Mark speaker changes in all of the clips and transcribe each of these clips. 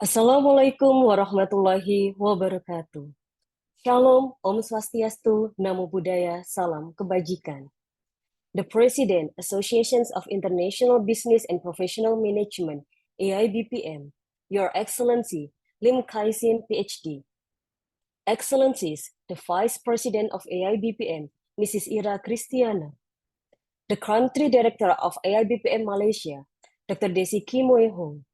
Speaker 1: Assalamualaikum warahmatullahi wabarakatuh. Shalom, Om Swastiastu, Namo Buddhaya, Salam Kebajikan. The President, Associations of International Business and Professional Management, AIBPM, Your Excellency, Lim Kai-sin, PhD. Excellencies, the Vice President of AIBPM, Mrs. Ira Christiana. The Country Director of AIBPM Malaysia, Dr. Desi Kimoe Hong.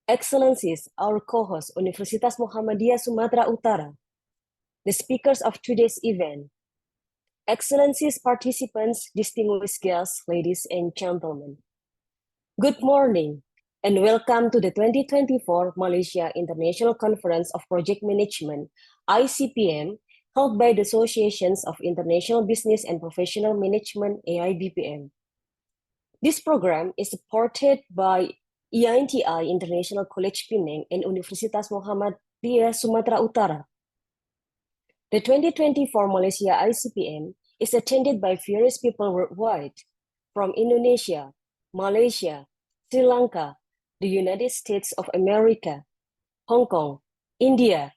Speaker 1: Excellencies, our co-host, Universitas Muhammadiyah Sumatera Utara, the speakers of today's event, Excellencies, participants, distinguished guests, ladies and gentlemen. Good morning, and welcome to the 2024 Malaysia International Conference of Project Management, ICPM, held by the Associations of International Business and Professional Management, AIBPM. This program is supported by INTI International College Penang and Universitas Muhammadiyah Sumatera Utara. The 2024 Malaysia ICPM is attended by various people worldwide, from Indonesia, Malaysia, Sri Lanka, the United States of America, Hong Kong, India,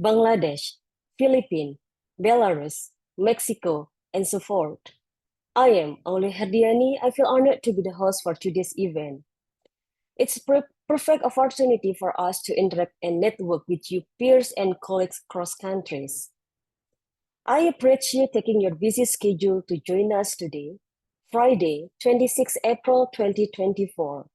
Speaker 1: Bangladesh, Philippines, Belarus, Mexico, and so forth. I am Aulia Herdiani. I feel honored to be the host for today's event. It's a perfect opportunity for us to interact and network with you peers and colleagues across countries. I appreciate you taking your busy schedule to join us today, Friday, 26 April 2024.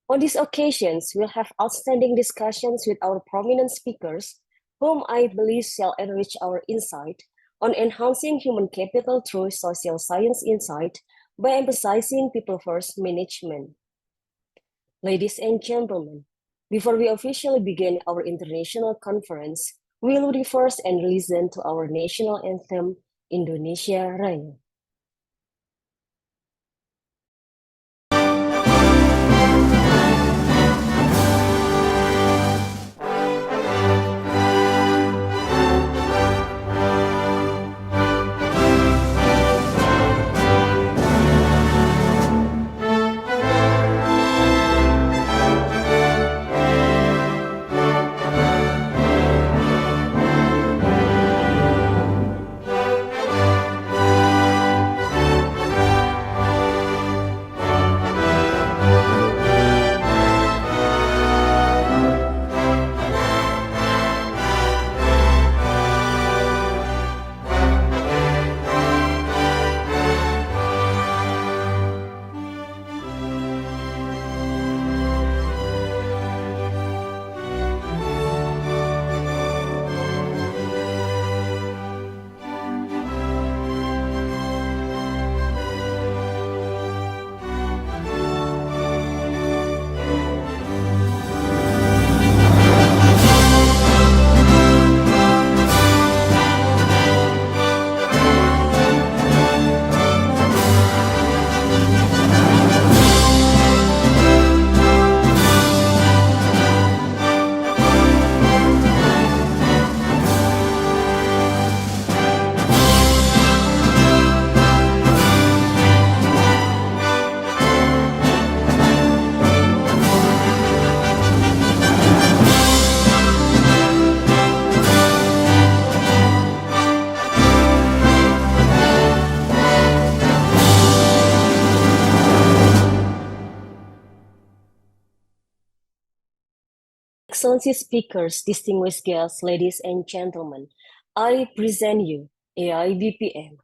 Speaker 1: On these occasions, we'll have outstanding discussions with our prominent speakers, whom I believe shall enrich our insight on enhancing human capital through social science insight by emphasizing people-first management. Ladies and gentlemen, before we officially begin our international conference, we will reverse and listen to our national anthem, Indonesia Raya. Excellency speakers, distinguished guests, ladies and gentlemen, I present you AIBPM.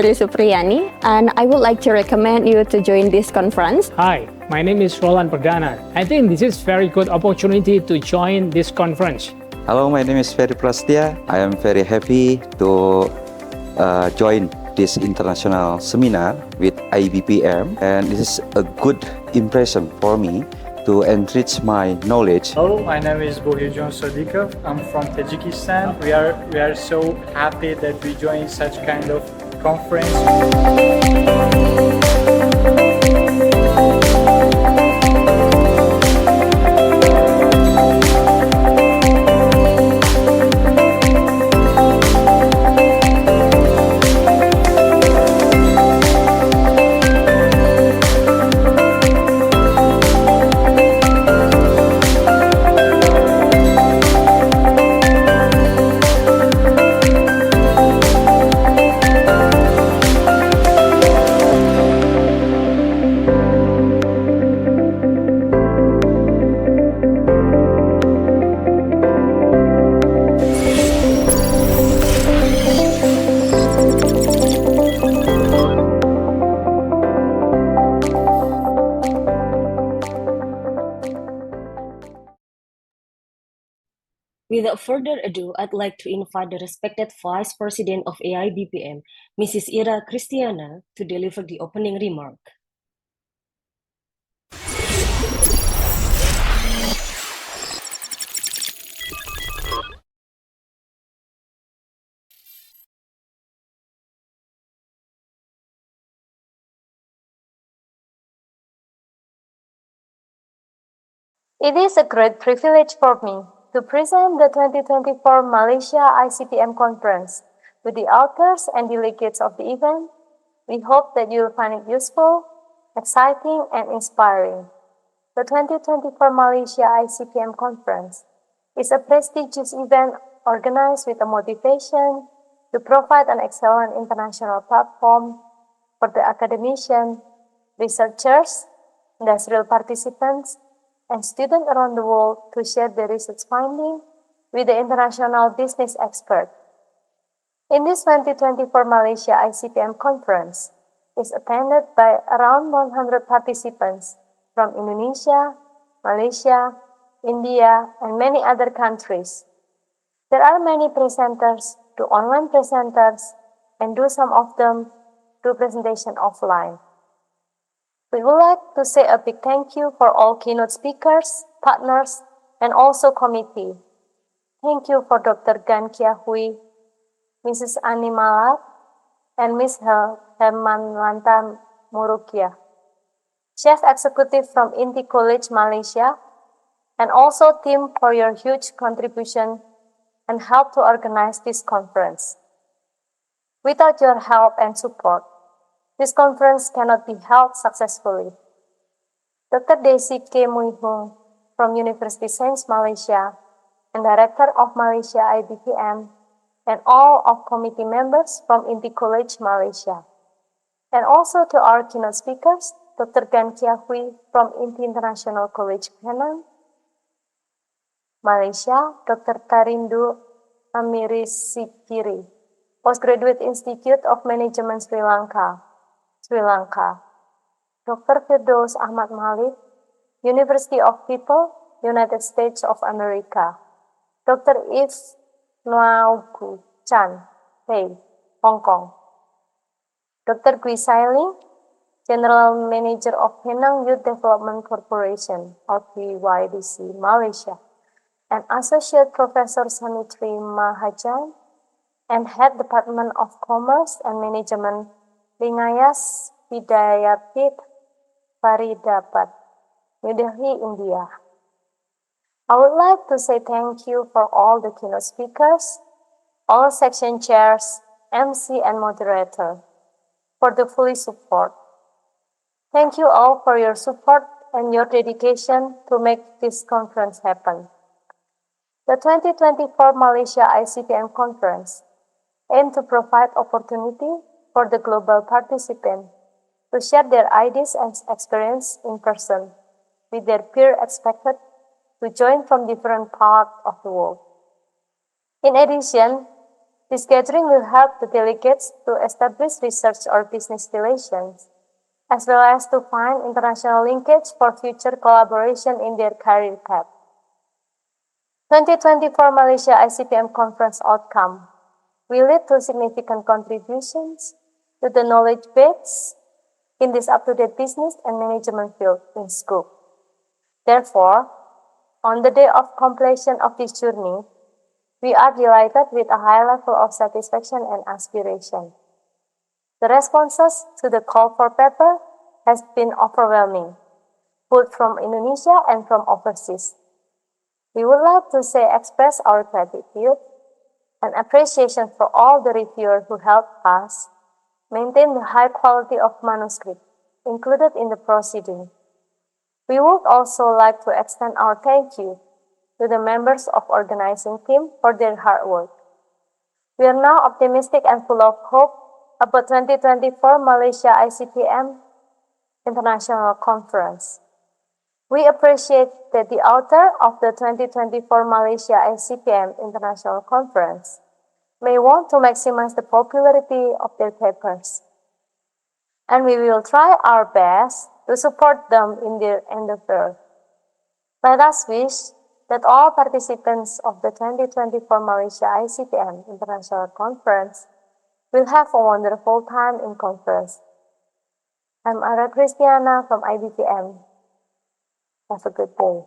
Speaker 2: Andri Supriyani, and I would like to recommend you to join this conference.
Speaker 3: Hi, my name is Roland Perdana. I think this is very good opportunity to join this conference.
Speaker 4: Hello, my name is Ferry Prastia. I am very happy to join this international seminar with AIBPM, and this is a good impression for me to enrich my knowledge.
Speaker 5: Hello, my name is Bogyujon Sodikov. I'm from Tajikistan. We are so happy that we join such kind of conference.
Speaker 1: Without further ado, I'd like to invite the respected Vice President of AIBPM, Mrs. Ira Christiana, to deliver the opening remark.
Speaker 6: It is a great privilege for me to present the 2024 Malaysia ICPM Conference with the authors and delegates of the event. We hope that you will find it useful, exciting, and inspiring. The 2024 Malaysia ICPM Conference is a prestigious event organized with a motivation to provide an excellent international platform for the academicians, researchers, industrial participants, and students around the world to share their research findings with the international business experts. In this 2024 Malaysia ICPM conference is attended by around 100 participants from Indonesia, Malaysia, India, and many other countries. There are many presenters to online presenters, and some of them do presentation offline. We would like to say a big thank you for all keynote speakers, partners, and also committee. Thank you for Dr. Gan Kia Hui, Mrs. Ani Malak, and Ms. Hemanwanta Murukia, Chief Executive from INTI College Malaysia, and also team for your huge contribution and help to organize this conference. Without your help and support, this conference cannot be held successfully. Dr. Desi K. Muihung from University Sains Malaysia and Director of Malaysia IBPM, and all of committee members from INTI College Malaysia. And also to our keynote speakers, Dr. Gan Kia Hui from INTI International College Penang, Malaysia, Dr. Tharindu Ameresekere, Postgraduate Institute of Management Sri Lanka, Dr. Firdous Ahmad Malik, University of People, United States of America, Dr. Nwaogu THEi, Hong Kong, Dr. Gui Sailing, General Manager of Penang Youth Development Corporation, or PYDC, Malaysia, and Associate Professor Samriti Mahajan, and Head Department of Commerce and Management, Lingaya Vidyapeeth, Faridabad, New Delhi, India. I would like to say thank you for all the keynote speakers, all section chairs, MC and moderator, for the fully support. Thank you all for your support and your dedication to make this conference happen. The 2024 Malaysia ICPM Conference aims to provide opportunity for the global participants to share their ideas and experience in person with their peers expected to join from different parts of the world. In addition, This gathering will help the delegates to establish research or business relations, as well as to find international linkage for future collaboration in their career path. 2024 Malaysia ICPM Conference outcome will lead to significant contributions to the knowledge base in this up-to-date business and management field in scope. Therefore, on the day of completion of this journey, we are delighted with a high level of satisfaction and aspiration. The responses to the call for paper has been overwhelming, both from Indonesia and from overseas. We would like to express our gratitude and appreciation for all the reviewers who helped us maintain the high quality of manuscript included in the proceeding. We would also like to extend our thank you to the members of organizing team for their hard work. We are now optimistic and full of hope about 2024 Malaysia ICPM International Conference. We appreciate that the author of the 2024 Malaysia ICPM International Conference may want to maximize the popularity of their papers, and we will try our best to support them in their endeavor. Let us wish that all participants of the 2024 Malaysia ICPM International Conference will have a wonderful time in conference. I'm Ara Christiana from IBPM. Have a good day.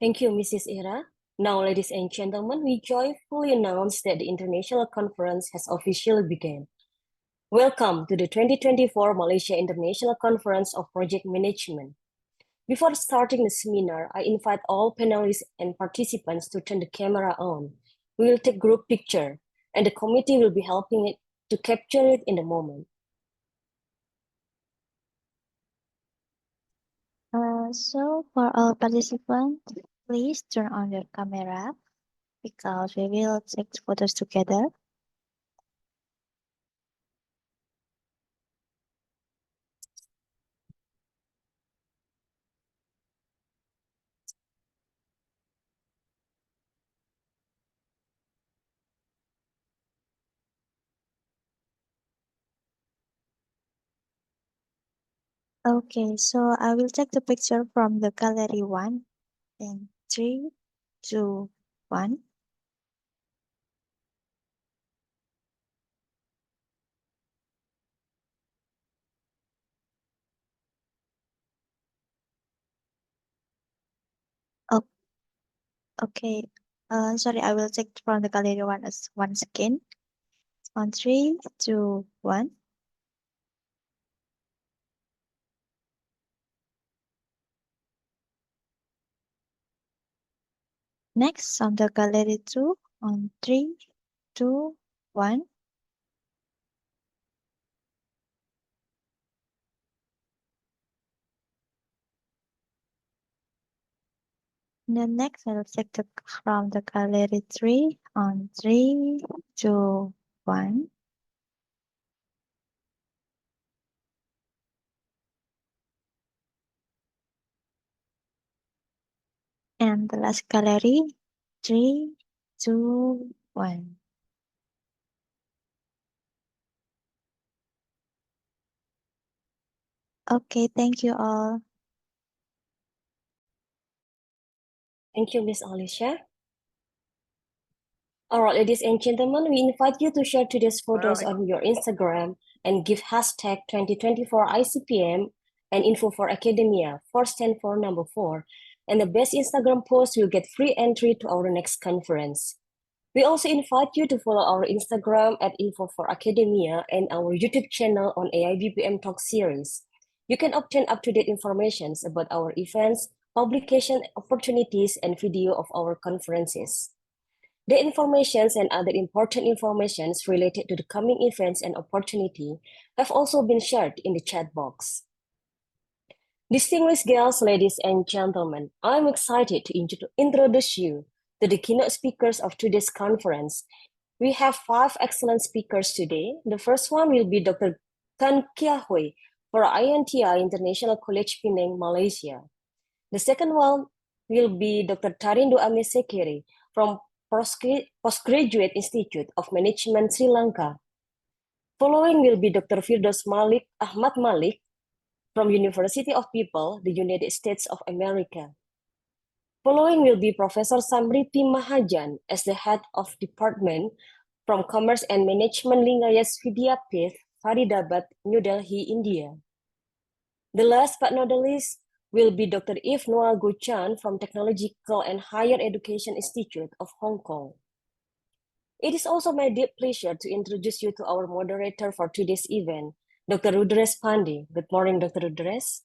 Speaker 1: Thank you, Mrs. Ira. Now, ladies and gentlemen, we joyfully announce that the international conference has officially begun. Welcome to the 2024 Malaysia International Conference of Project Management. Before starting the seminar, I invite all panelists and participants to turn the camera on. We will take group picture, and the committee will be helping it to capture it in a moment.
Speaker 7: So for all participants, please turn on your camera because we will take photos together. Okay, so I will take the picture from the gallery 1 in 3, 2, 1. Oh, okay. Sorry, I will take from the gallery 1 as once again. On 3, 2, 1. Next, on the gallery 2, on 3, 2, 1. Then next, I will take from the gallery 3 on 3, 2, 1. And the last gallery, 3, 2, 1. Okay, thank you all.
Speaker 1: Thank you, Ms. Alicia. All right, ladies and gentlemen, we invite you to share today's photos on your Instagram and give hashtag 2024 ICPM and info for academia, 4 stand for number 4. And the best Instagram post will get free entry to our next conference. We also invite you to follow our Instagram at info for academia and our YouTube channel on AIBPM Talk Series. You can obtain up-to-date information about our events, publication opportunities, and video of our conferences. The informations and other important informations related to the coming events and opportunity have also been shared in the chat box. Distinguished guests, ladies and gentlemen, I'm excited to introduce you to the keynote speakers of today's conference. We have 5 excellent speakers today. The first one will be Dr. Tan Kia Hui for INTI International College Penang, Malaysia. The second one will be Dr. Tharindu Ameresekere from Postgraduate Institute of Management, Sri Lanka. Following will be Dr. Firdous Ahmad Malik from University of People, the United States of America. Following will be Professor Samriti Mahajan as the head of department from Commerce and Management Lingaya Vidyapeeth, Faridabad, New Delhi, India. The last but not the least will be Dr. Nwaogu Chan from Technological and Higher Education Institute of Hong Kong. It is also my deep pleasure to introduce you to our moderator for today's event, Dr. Rudresh Pandey. Good morning, Dr. Rudresh.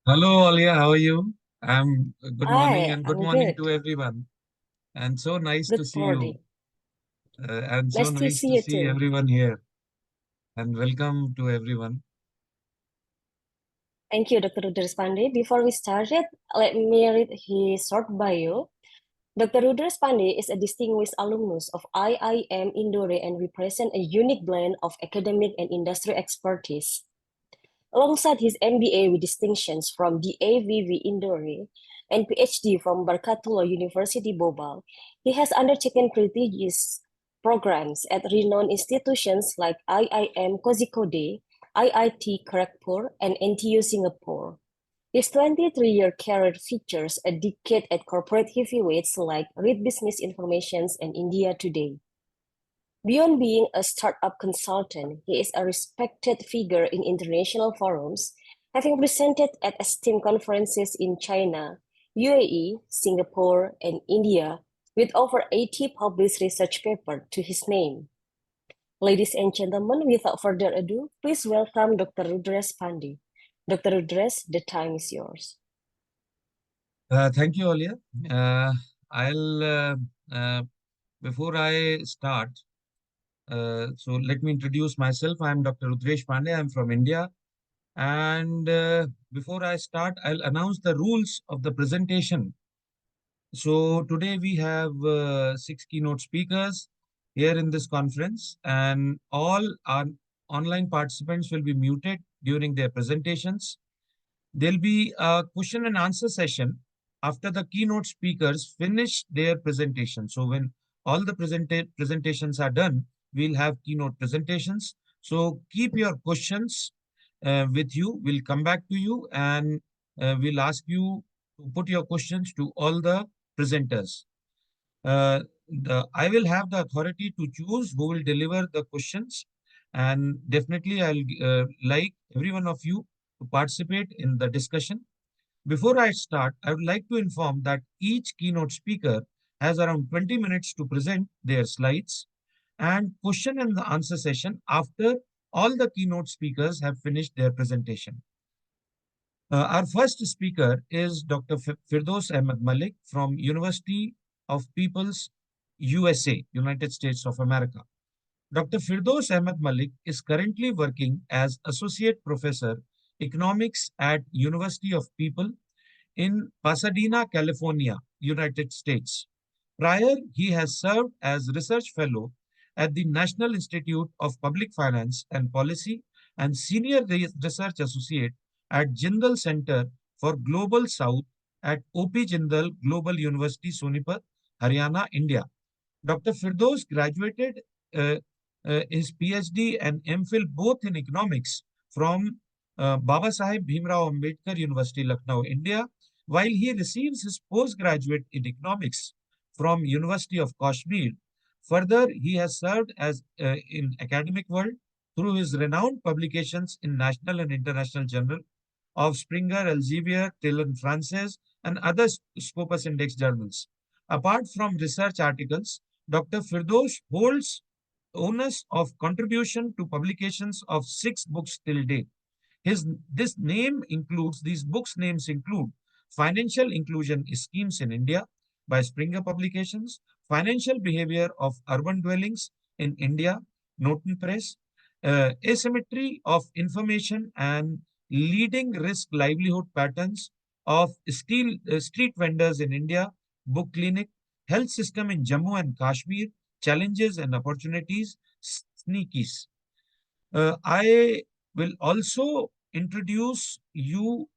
Speaker 8: Hello, Aulia. How are you? Good morning
Speaker 1: Hi,
Speaker 8: and good
Speaker 1: I'm
Speaker 8: morning
Speaker 1: good.
Speaker 8: to everyone. And so nice to
Speaker 1: Good
Speaker 8: see
Speaker 1: morning.
Speaker 8: you. And so
Speaker 1: Nice to
Speaker 8: nice
Speaker 1: see
Speaker 8: to
Speaker 1: you
Speaker 8: see
Speaker 1: too.
Speaker 8: everyone here. And welcome to everyone.
Speaker 1: Thank you, Dr. Rudresh Pandey. Before we started, let me read his short bio. Dr. Rudresh Pandey is a distinguished alumnus of IIM Indore and represents a unique blend of academic and industry expertise. Alongside his MBA with distinctions from DAVV Indore and PhD from Barkatullah University Bhopal, he has undertaken prestigious programs at renowned institutions like IIM Kozhikode, IIT Kharagpur, and NTU Singapore. His 23-year career features a decade at corporate heavyweights like Read Business Informations and India Today. Beyond being a startup consultant, he is a respected figure in international forums, having presented at esteemed conferences in China, UAE, Singapore, and India, with over 80 published research papers to his name. Ladies and gentlemen, without further ado, please welcome Dr. Rudresh Pandey. Dr. Rudresh, the time is yours.
Speaker 8: Thank you, Aulia. Before I start, so let me introduce myself. I'm Dr. Rudresh Pandey. I'm from India. And before I start, I'll announce the rules of the presentation. So today we have 6 keynote speakers here in this conference, and all our online participants will be muted during their presentations. There'll be a question and answer session after the keynote speakers finish their presentation. So when all the presentations are done, we'll have keynote presentations. So keep your questions with you. We'll come back to you and we'll ask you to put your questions to all the presenters. I will have the authority to choose who will deliver the questions, and definitely I'll like every one of you to participate in the discussion. Before I start, I would like to inform that each keynote speaker has around 20 minutes to present their slides and question and the answer session after all the keynote speakers have finished their presentation. Our first speaker is Dr. Firdous Ahmad Malik from University of People's USA, United States of America. Dr. Firdous Ahmad Malik is currently working as Associate Professor Economics at University of People in Pasadena, California, United States. Prior, he has served as Research Fellow at the National Institute of Public Finance and Policy and Senior Research Associate at Jindal Center for Global South at OP Jindal Global University, Sonipat, Haryana, India. Dr. Firdous graduated his PhD and MPhil both in economics from Baba Saheb Bhimrao Ambedkar University, Lucknow, India, while he receives his postgraduate in economics from University of Kashmir. Further, he has served as in academic world through his renowned publications in national and international journal of Springer, Elsevier, Taylor Francis, and other Scopus Index journals. Apart from research articles, Dr. Firdous holds onus of contribution to publications of 6 books till date. These books names include Financial Inclusion Schemes in India by Springer Publications, Financial Behavior of Urban Dwellings in India, Norton Press, Asymmetry of Information and Leading Risk Livelihood Patterns of Street Vendors in India, Book Clinic, Health system in Jammu and Kashmir, challenges and opportunities, sneakies. I will also introduce you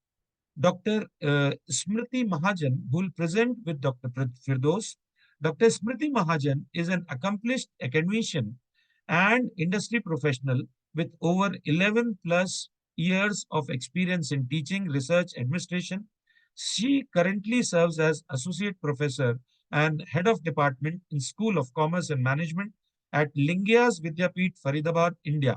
Speaker 8: Dr. Smriti Mahajan, who will present with Dr. Firdous. Dr. Smriti Mahajan is an accomplished academician and industry professional with over 11 plus years of experience in teaching, research, administration. She currently serves as associate professor and head of department in School of Commerce and Management at Lingaya's Vidyapeeth, Faridabad, India.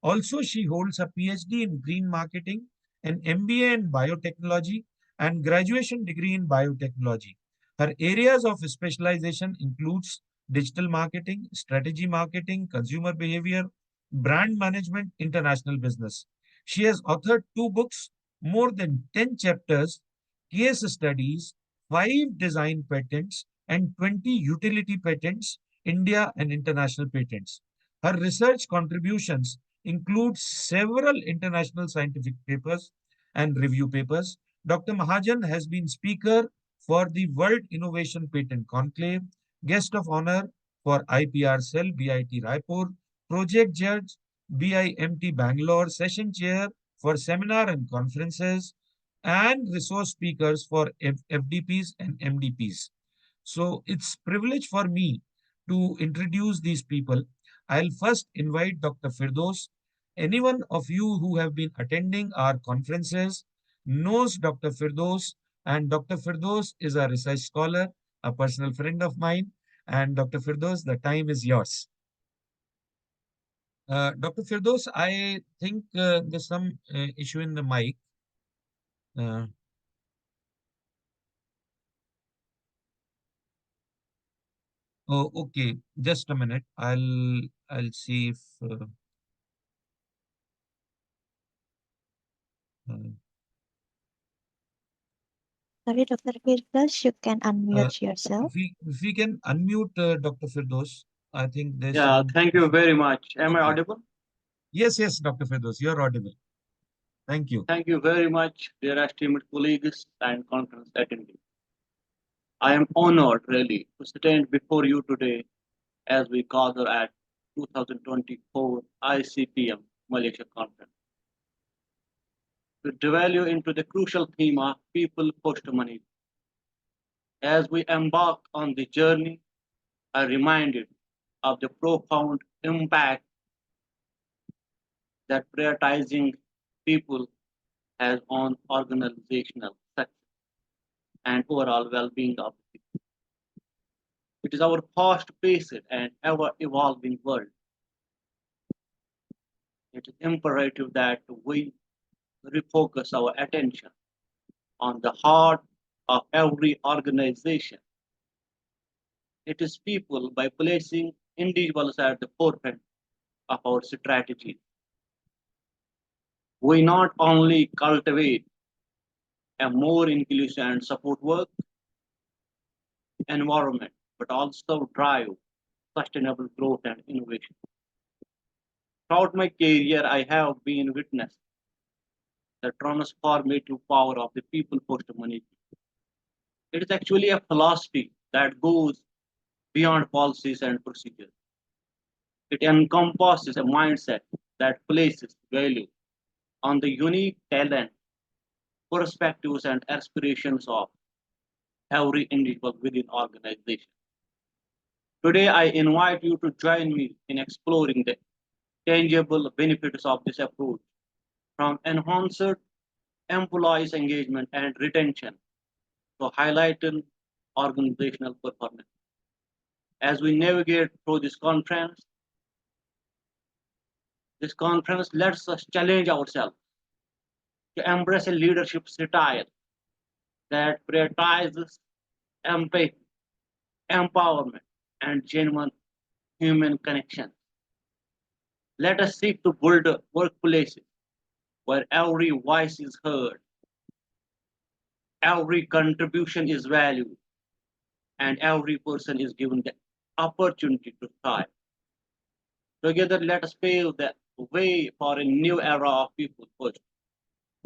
Speaker 8: Also, she holds a PhD in green marketing, an MBA in biotechnology, and graduation degree in biotechnology. Her areas of specialization includes digital marketing, strategy marketing, consumer behavior, brand management, international business. She has authored 2 books, more than 10 chapters, case studies, 5 design patents, and 20 utility patents, India and international patents. Her research contributions include several international scientific papers and review papers. Dr. Mahajan has been speaker for the World Innovation Patent Conclave, guest of honor for IPR Cell, BIT Raipur, project judge, BIMT Bangalore, session chair for seminar and conferences, and resource speakers for FDPs and MDPs. So it's privilege for me to introduce these people. I'll first invite Dr. Firdous. Anyone of you who have been attending our conferences knows Dr. Firdous, and Dr. Firdous is a research scholar, a personal friend of mine. And Dr. Firdous, the time is yours. Dr. Firdous, I think there's some issue in the mic. Oh, okay. Just a minute. I'll see if
Speaker 7: Sorry, Dr. Firdous, you can unmute yourself.
Speaker 8: if we can unmute Dr. Firdous, I think there's
Speaker 9: Yeah,
Speaker 8: some
Speaker 9: thank you very much. Am I
Speaker 8: Okay.
Speaker 9: audible?
Speaker 8: Yes, Dr. Firdous, you're audible. Thank you.
Speaker 9: Thank you very much, dear esteemed colleagues and conference attendees. I am honored, really, to stand before you today as we gather at 2024 ICPM Malaysia Conference to delve into the crucial theme of people post-money. As we embark on the journey, I am reminded of the profound impact that prioritizing people has on organizational success and overall well-being of the people. It is our fast-paced and ever-evolving world. It is imperative that we refocus our attention on the heart of every organization. It is people by placing individuals at the forefront of our strategy. We not only cultivate a more inclusive and support work environment, but also drive sustainable growth and innovation. Throughout my career, I have been witness the transformative power of the people post money. It is actually a philosophy that goes beyond policies and procedures. It encompasses a mindset that places value on the unique talent, perspectives, and aspirations of every individual within organization. Today, I invite you to join me in exploring the tangible benefits of this approach, from enhanced employees' engagement and retention to highlighting organizational performance. As we navigate through this conference lets us challenge ourselves to embrace a leadership style that prioritizes empathy, empowerment, and genuine human connection. Let us seek to build workplaces where every voice is heard, every contribution is valued, and every person is given the opportunity to thrive. Together, let us pave the way for a new era of people first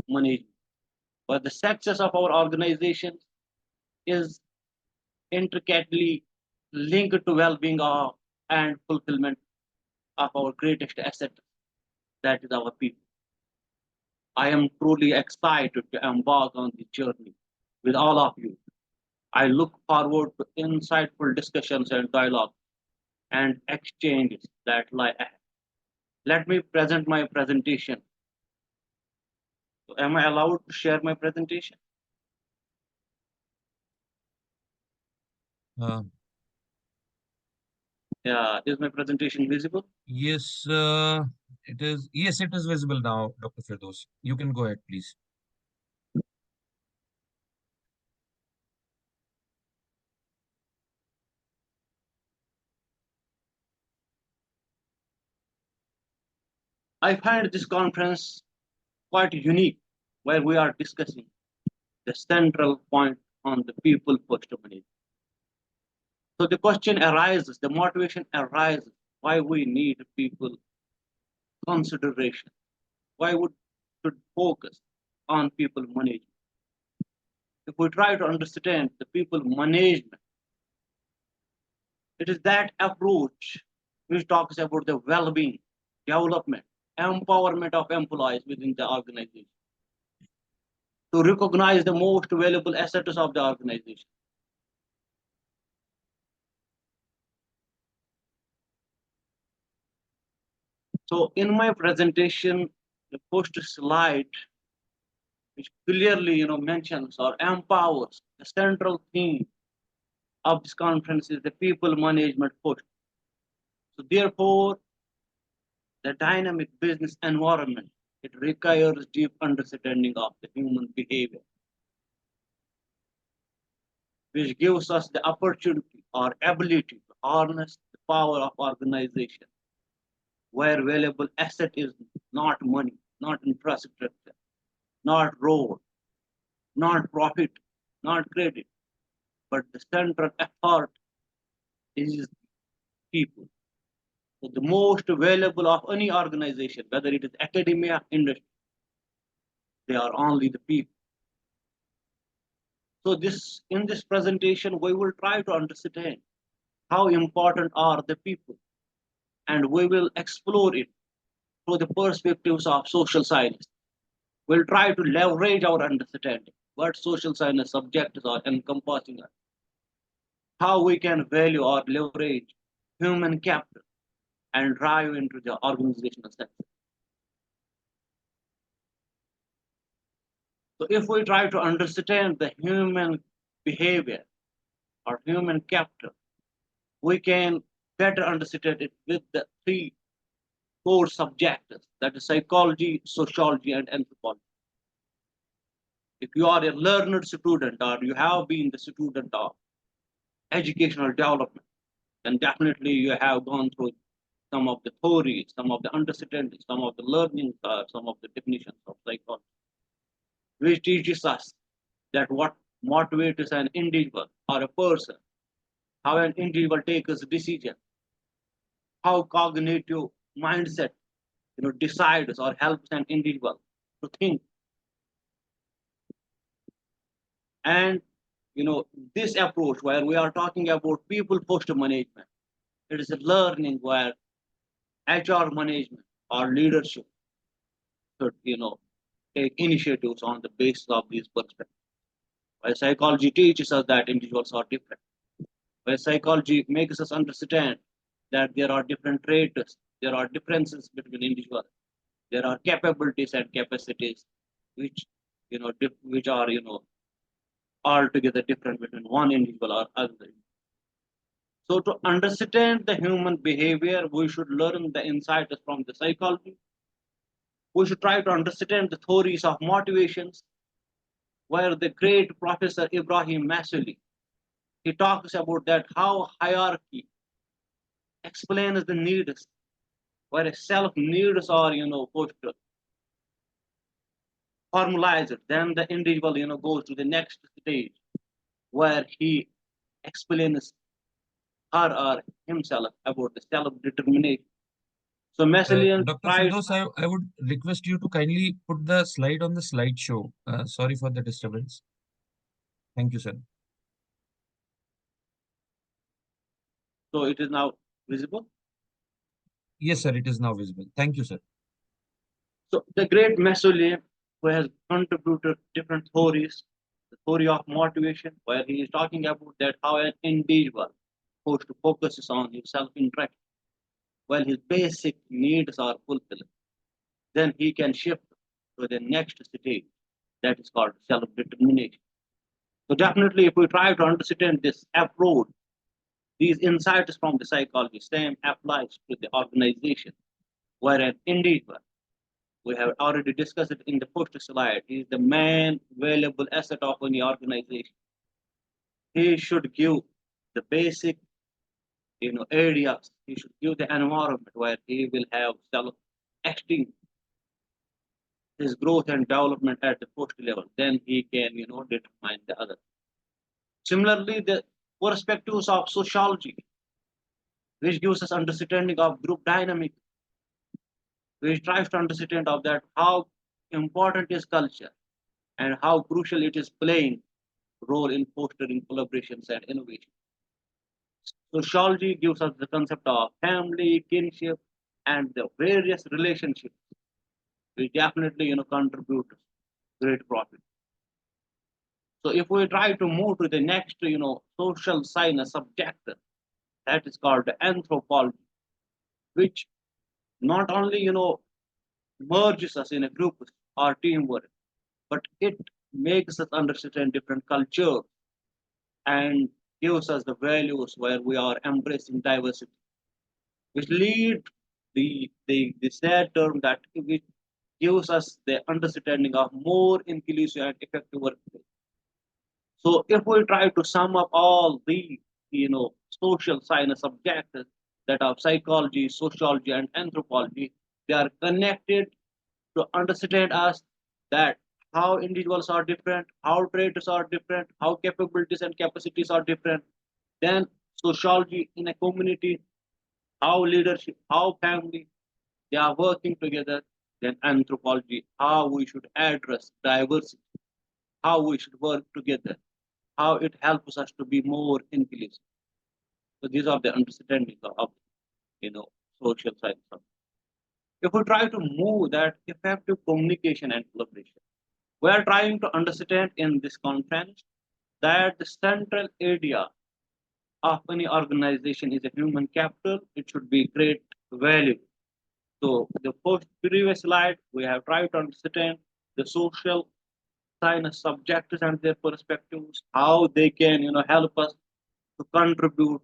Speaker 9: management, where the success of our organization is intricately linked to well-being of and fulfillment of our greatest asset, that is our people. I am truly excited to embark on this journey with all of you. I look forward to insightful discussions and dialogue and exchanges that lie ahead. Let me present my presentation. So am I allowed to share my presentation? Yeah, is my presentation visible?
Speaker 8: Yes, it is. Yes, it is visible now, Dr. Firdous. You can go ahead, please.
Speaker 9: I find this conference quite unique, where we are discussing the central point on the people first management. So the question arises, the motivation arises, why we need people consideration, why we should focus on people management. If we try to understand the people management, it is that approach which talks about the well-being, development, empowerment of employees within the organization, to recognize the most valuable assets of the organization. So in my presentation, the first slide, which clearly mentions or empowers the central theme of this conference is the people management push. So therefore, the dynamic business environment, it requires deep understanding of the human behavior, which gives us the opportunity or ability to harness the power of organization, where valuable asset is not money, not infrastructure, not road, not profit, not credit, but the central effort is people. So the most valuable of any organization, whether it is academia, industry, they are only the people. So in this presentation, we will try to understand how important are the people, and we will explore it through the perspectives of social science. We'll try to leverage our understanding, what social science subjects are encompassing us, how we can value or leverage human capital and drive into the organizational sector. So if we try to understand the human behavior or human capital, we can better understand it with the three core subjects, that is psychology, sociology, and anthropology. If you are a learned student or you have been the student of educational development, then definitely you have gone through some of the theories, some of the understanding, some of the learning, some of the definitions of psychology, which teaches us that what motivates an individual or a person, how an individual takes a decision, how cognitive mindset decides or helps an individual to think. And this approach where we are talking about people first management, it is a learning where HR management or leadership should take initiatives on the basis of these perspectives. Where psychology teaches us that individuals are different, where psychology makes us understand that there are different traits, there are differences between individuals, there are capabilities and capacities which which are altogether different between one individual or other. So to understand the human behavior, we should learn the insights from the psychology. We should try to understand the theories of motivations, where the great Professor Ibrahim Masuli, he talks about that how hierarchy explains the needs, where a self needs are first formalized, then the individual goes to the next stage where he explains her or himself about the self-determination. So Massilian
Speaker 8: Dr.
Speaker 9: tried.
Speaker 8: Firdous, I would request you to kindly put the slide on the slideshow. Sorry for the disturbance. Thank you, sir.
Speaker 9: So it is now visible.
Speaker 8: Yes, sir, it is now visible. Thank you, sir.
Speaker 9: So the great Macaulay, who has contributed different theories, the theory of motivation, where he is talking about that how an individual supposed to focus on his self-interest, while his basic needs are fulfilled, then he can shift to the next stage that is called self-determination. So definitely, if we try to understand this approach, these insights from the psychology, same applies to the organization, where an individual, we have already discussed it in the first slide, is the main valuable asset of any organization. He should give the basic, areas. He should give the environment where he will have self-esteem, his growth and development at the first level. Then he can, determine the other. Similarly, the perspectives of sociology, which gives us understanding of group dynamic, which tries to understand of that how important is culture and how crucial it is playing role in fostering collaborations and innovation. Sociology gives us the concept of family, kinship, and the various relationships which definitely contribute great profit. So if we try to move to the next social science subject, that is called anthropology, which not only merges us in a group or teamwork, but it makes us understand different cultures and gives us the values where we are embracing diversity, which lead the sad term that which gives us the understanding of more inclusive and effective workplace. So if we try to sum up all the social science subjects that are psychology, sociology, and anthropology, they are connected to understand us that how individuals are different, how traits are different, how capabilities and capacities are different. Then sociology in a community, how leadership, how family, they are working together. Then anthropology, how we should address diversity, how we should work together, how it helps us to be more inclusive. So these are the understanding of social science. If we try to move that effective communication and collaboration, we are trying to understand in this conference that the central area of any organization is a human capital. It should be great value. So the first previous slide, we have tried to understand the social science subjects and their perspectives, how they can help us to contribute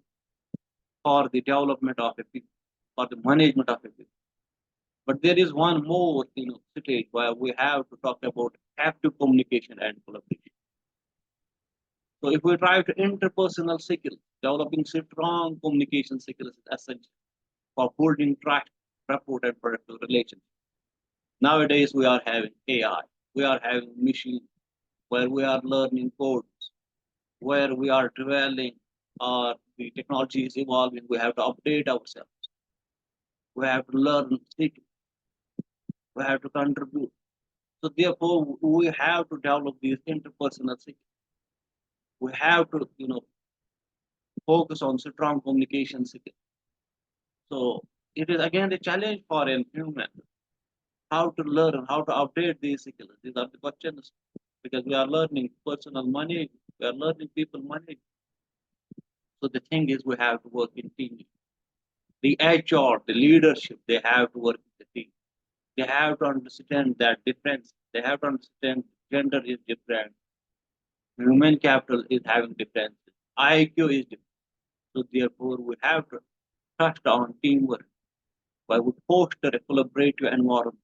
Speaker 9: for the development of a people, for the management of a people. But there is one more stage where we have to talk about active communication and collaboration. So if we try to interpersonal skills, developing strong communication skills is essential for building trust, rapport, and productive relations. Nowadays we are having AI, we are having machine, where we are learning codes, where we are dwelling, or the technology is evolving, we have to update ourselves. We have to learn, seek, we have to contribute. So therefore, we have to develop these interpersonal skills. We have to, focus on strong communication skills. So it is again a challenge for a human how to learn, how to update these skills. These are the questions because we are learning personal money, we are learning people money. So the thing is, we have to work in team. The HR, the leadership, they have to work in the team. They have to understand that difference. They have to understand gender is different. Human capital is having differences. IQ is different. So therefore, we have to trust on teamwork. Why we foster a collaborative environment.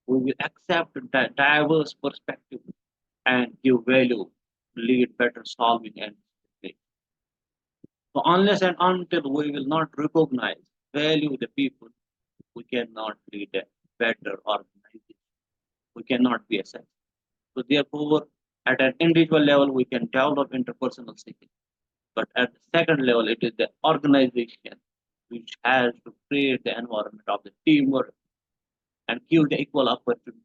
Speaker 9: We will accept diverse perspectives and give value, lead better solving and decision. So unless and until we will not recognize, value the people, we cannot lead a better organization. We cannot be a sense. So therefore, at an individual level, we can develop interpersonal skills. But at the second level, it is the organization which has to create the environment of the teamwork and give the equal opportunity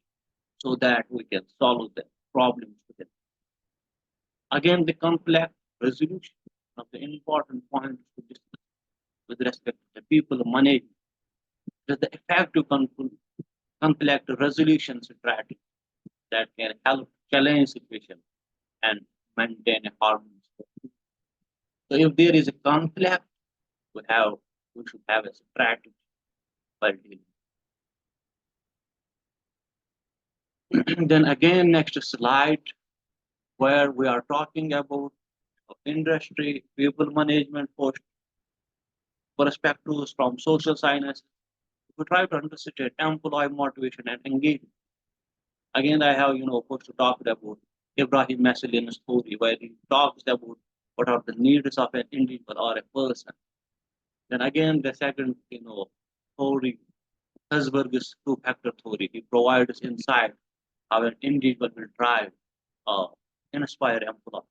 Speaker 9: so that we can solve the problems together. Again, the complex resolution of the important points to discuss. with respect to the people management. It is the effective conflict resolution strategy that can help challenge situation and maintain a harmony. So if there is a conflict, we should have a strategy for dealing. Then again, next slide, where we are talking about industry, people management, post perspectives from social science. We try to understand employee motivation and engagement. Again, I have first talked about Ibrahim Maslin's story, where he talks about what are the needs of an individual or a person. Then again, the second theory, Herzberg's two-factor theory, he provides insight how an individual will drive, inspire employees.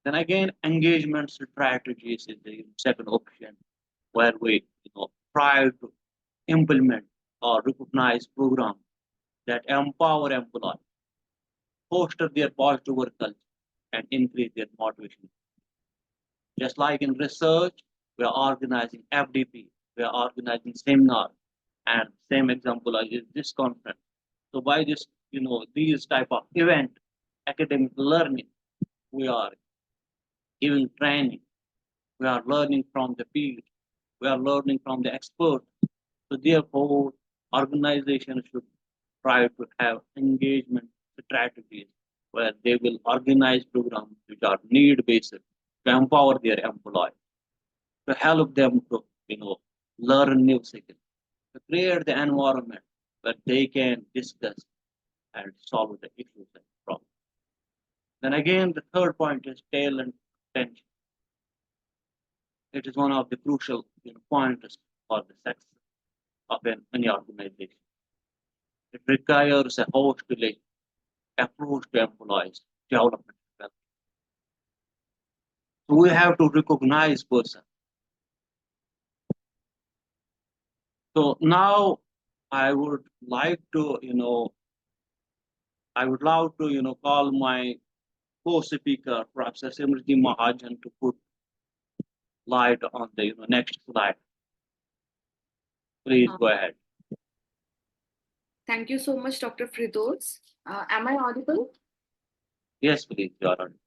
Speaker 9: Then again, engagement strategies is the second option, where we try to implement or recognize programs that empower employees, foster their positive work culture, and increase their motivation. Just like in research, we are organizing FDP, we are organizing seminars, and same example is this conference. So by this, these type of event, academic learning, we are giving training, we are learning from the field, we are learning from the expert. So therefore, organizations should try to have engagement strategies where they will organize programs which are need-based to empower their employees, to help them to learn new skills, to create the environment where they can discuss and solve the issues and problems. Then again, the third point is talent retention. It is one of the crucial points for the success of any organization. It requires a holistic approach to employees development. So we have to recognize person. So now I would like to, I would love to, call my co-speaker, Professor Samriti Mahajan, to put light on the next slide. Please go ahead.
Speaker 10: Thank you so much, Dr. Firdous. Am I audible?
Speaker 9: Yes, please, you are audible.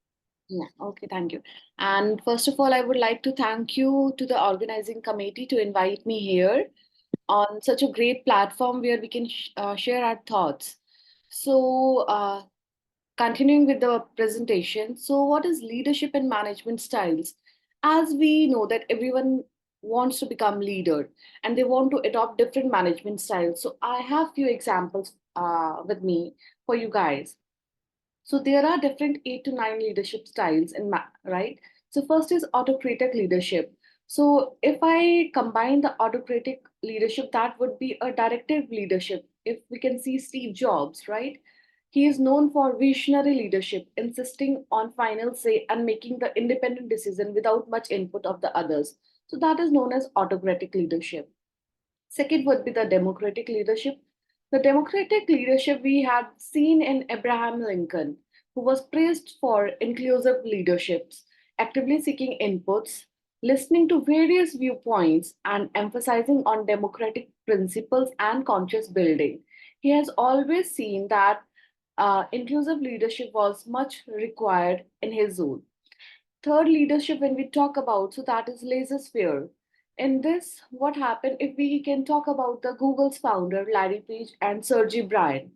Speaker 10: Yeah, okay, thank you. And first of all, I would like to thank you to the organizing committee to invite me here on such a great platform where we can share our thoughts. So continuing with the presentation, so what is leadership and management styles? As we know that everyone wants to become leader and they want to adopt different management styles. So I have few examples with me for you guys. So there are different 8 to 9 leadership styles right? So first is autocratic leadership. So if I combine the autocratic leadership, that would be a directive leadership. If we can see Steve Jobs, right? He is known for visionary leadership, insisting on final say and making the independent decision without much input of the others. So that is known as autocratic leadership. Second would be the democratic leadership. The democratic leadership we had seen in Abraham Lincoln, who was praised for inclusive leaderships, actively seeking inputs, listening to various viewpoints, and emphasizing on democratic principles and conscious building. He has always seen that inclusive leadership was much required in his zone. Third, leadership, when we talk about, so that is laissez-faire. In this, what happened if we can talk about the Google's founder, Larry Page and Sergey Brin.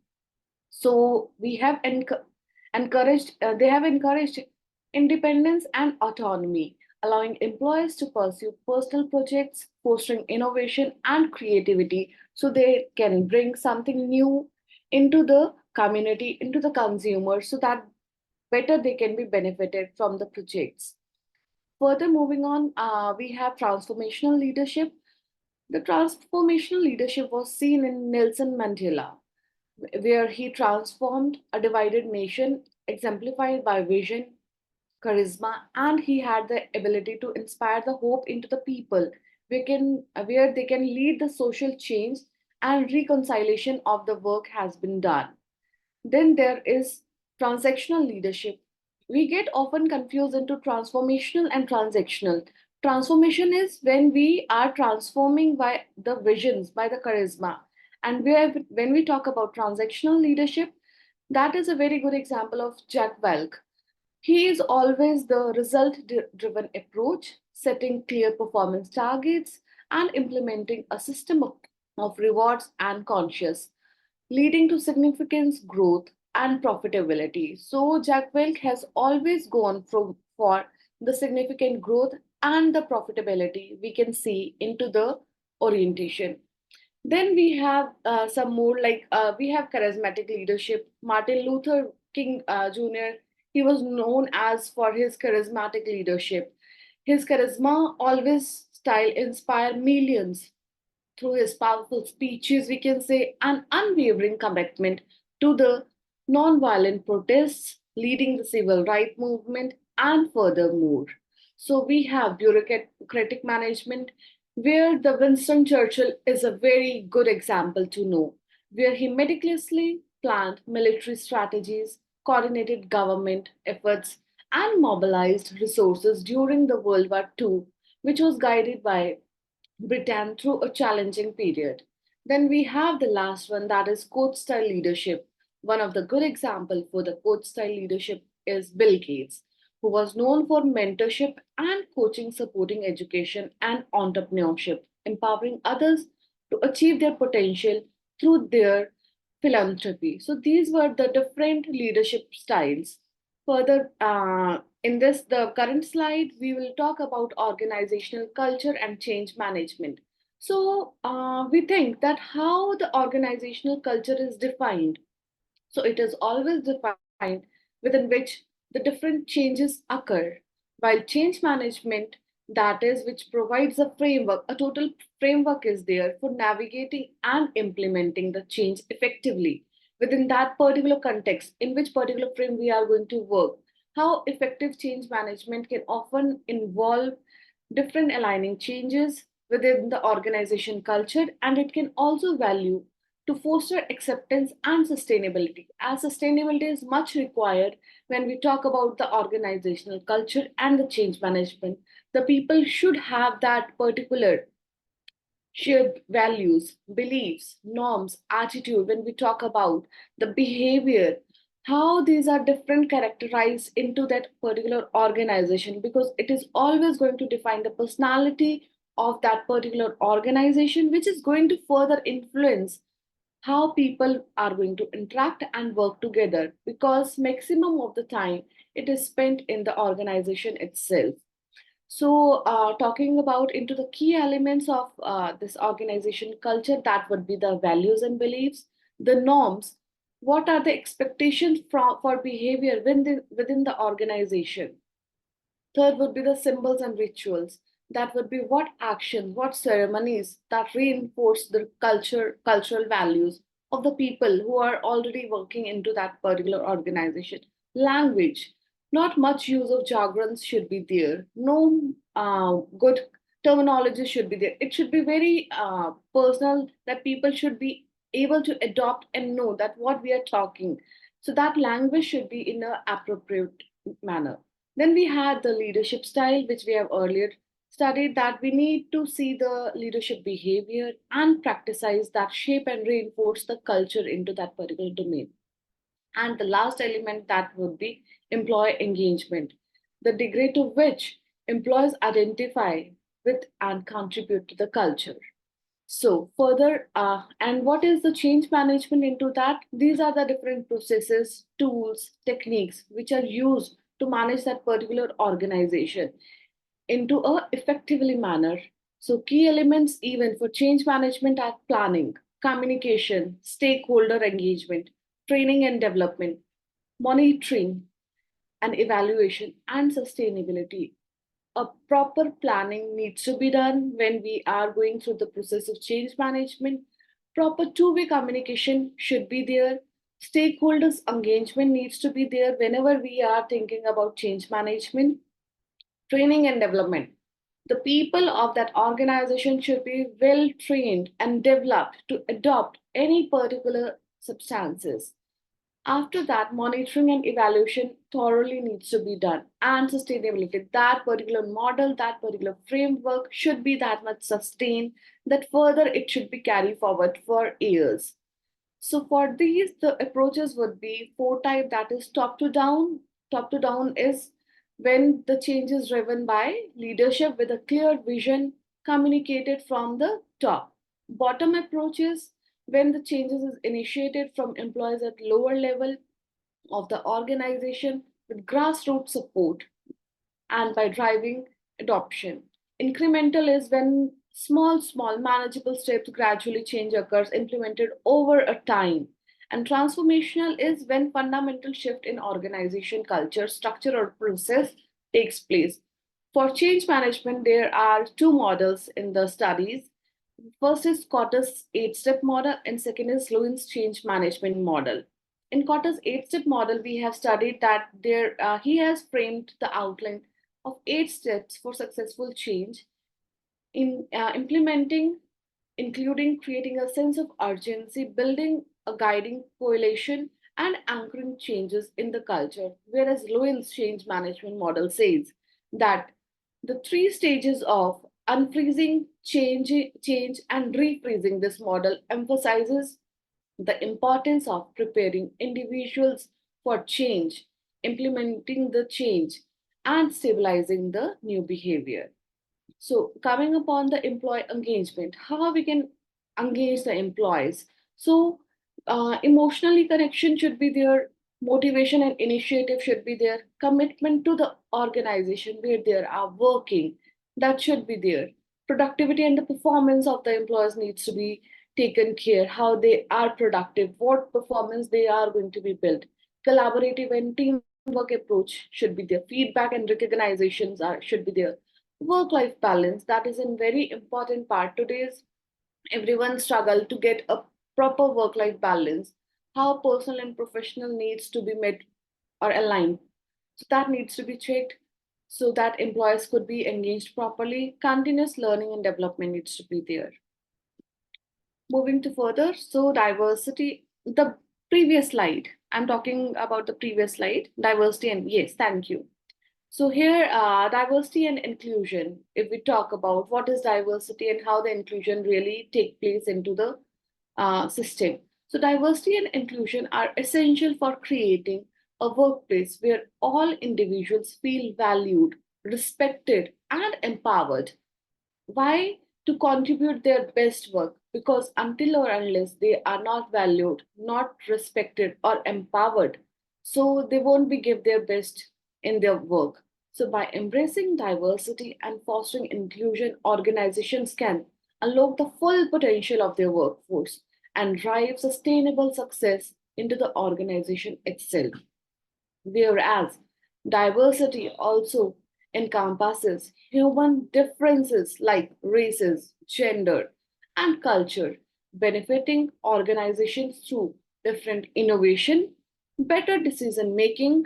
Speaker 10: So we have they have encouraged independence and autonomy, allowing employees to pursue personal projects, fostering innovation and creativity so they can bring something new into the community, into the consumer, so that better they can be benefited from the projects. Further moving on, we have transformational leadership. The transformational leadership was seen in Nelson Mandela, where he transformed a divided nation, exemplified by vision, charisma, and he had the ability to inspire the hope into the people, where they can lead the social change and reconciliation of the work has been done. Then there is transactional leadership. We get often confused into transformational and transactional. Transformation is when we are transforming by the visions, by the charisma. And when we talk about transactional leadership, that is a very good example of Jack Welch. He is always the result driven approach, setting clear performance targets and implementing a system of rewards and conscious, leading to significant growth and profitability. So Jack Welch has always gone for the significant growth and the profitability we can see into the orientation. Then we have some more we have charismatic leadership. Martin Luther King Jr., he was known as for his charismatic leadership. His charisma always style inspire millions through his powerful speeches, we can say, an unwavering commitment to the non-violent protests, leading the civil rights movement, and furthermore. So we have bureaucratic management, where the Winston Churchill is a very good example to know, where he meticulously planned military strategies, coordinated government efforts, and mobilized resources during the World War II, which was guided by Britain through a challenging period. Then we have the last one, that is coach style leadership. One of the good example for the coach style leadership is Bill Gates, who was known for mentorship and coaching, supporting education and entrepreneurship, empowering others to achieve their potential through their philanthropy. So these were the different leadership styles. Further, in the current slide, we will talk about organizational culture and change management. So we think that how the organizational culture is defined. So it is always defined within which the different changes occur, while change management, that is, which provides a framework, a total framework is there for navigating and implementing the change effectively within that particular context, in which particular frame we are going to work. How effective change management can often involve different aligning changes within the organization culture, and it can also value to foster acceptance and sustainability, as sustainability is much required when we talk about the organizational culture and the change management. The people should have that particular shared values, beliefs, norms, attitude when we talk about the behavior, how these are different characterized into that particular organization, because it is always going to define the personality of that particular organization, which is going to further influence how people are going to interact and work together, because maximum of the time it is spent in the organization itself. So talking about into the key elements of this organization culture, that would be the values and beliefs, the norms, what are the expectations for behavior within the organization. Third would be the symbols and rituals. That would be what actions, what ceremonies that reinforce the cultural values of the people who are already working into that particular organization. Language, not much use of jargons should be there. No good terminology should be there. It should be very personal, that people should be able to adopt and know that what we are talking. So that language should be in an appropriate manner. Then we had the leadership style, which we have earlier studied, that we need to see the leadership behavior and practicize that shape and reinforce the culture into that particular domain. And the last element, that would be employee engagement, the degree to which employees identify with and contribute to the culture. So further, and what is the change management into that? These are the different processes, tools, techniques which are used to manage that particular organization into a effectively manner. So key elements even for change management are planning, communication, stakeholder engagement, training and development, monitoring and evaluation, and sustainability. A proper planning needs to be done when we are going through the process of change management. Proper two-way communication should be there. Stakeholders engagement needs to be there whenever we are thinking about change management. Training and development, the people of that organization should be well trained and developed to adopt any particular substances. After that, monitoring and evaluation thoroughly needs to be done, and sustainability. That particular model, that particular framework should be that much sustained that further it should be carried forward for years. So for these, the approaches would be four type, that is top to down. Top to down is when the change is driven by leadership with a clear vision communicated from the top. Bottom approach is when the changes is initiated from employees at lower level of the organization with grassroots support and by driving adoption. Incremental is when small manageable steps gradually change occurs implemented over a time. And transformational is when fundamental shift in organization culture, structure, or process takes place. For change management, there are two models in the studies. First is Kotter's 8-step model, and second is Lewin's change management model. In Kotter's 8-step model, we have studied that he has framed the outline of 8 steps for successful change in implementing, including creating a sense of urgency, building a guiding coalition, and anchoring changes in the culture. Whereas Lewin's change management model says that the 3 stages of unfreezing, change, and refreezing, this model emphasizes the importance of preparing individuals for change, implementing the change, and stabilizing the new behavior. So coming upon the employee engagement, how we can engage the employees. So emotionally connection should be there, motivation and initiative should be there, commitment to the organization where they are working, that should be there. Productivity and the performance of the employees needs to be taken care, how they are productive, what performance they are going to be built. Collaborative and teamwork approach should be there. Feedback and recognitions should be there. Work-life balance, that is a very important part. Today's everyone struggle to get a proper work-life balance, how personal and professional needs to be met or aligned. So that needs to be checked so that employees could be engaged properly. Continuous learning and development needs to be there. Moving to further, so diversity, the previous slide, I'm talking about the previous slide, diversity and yes, thank you. So here, diversity and inclusion, if we talk about what is diversity and how the inclusion really take place into the system. So diversity and inclusion are essential for creating a workplace where all individuals feel valued, respected, and empowered. Why? To contribute their best work, because until or unless they are not valued, not respected, or empowered, so they won't be give their best in their work. So by embracing diversity and fostering inclusion, organizations can unlock the full potential of their workforce and drive sustainable success into the organization itself. Whereas diversity also encompasses human differences like races, gender, and culture, benefiting organizations through different innovation, better decision making,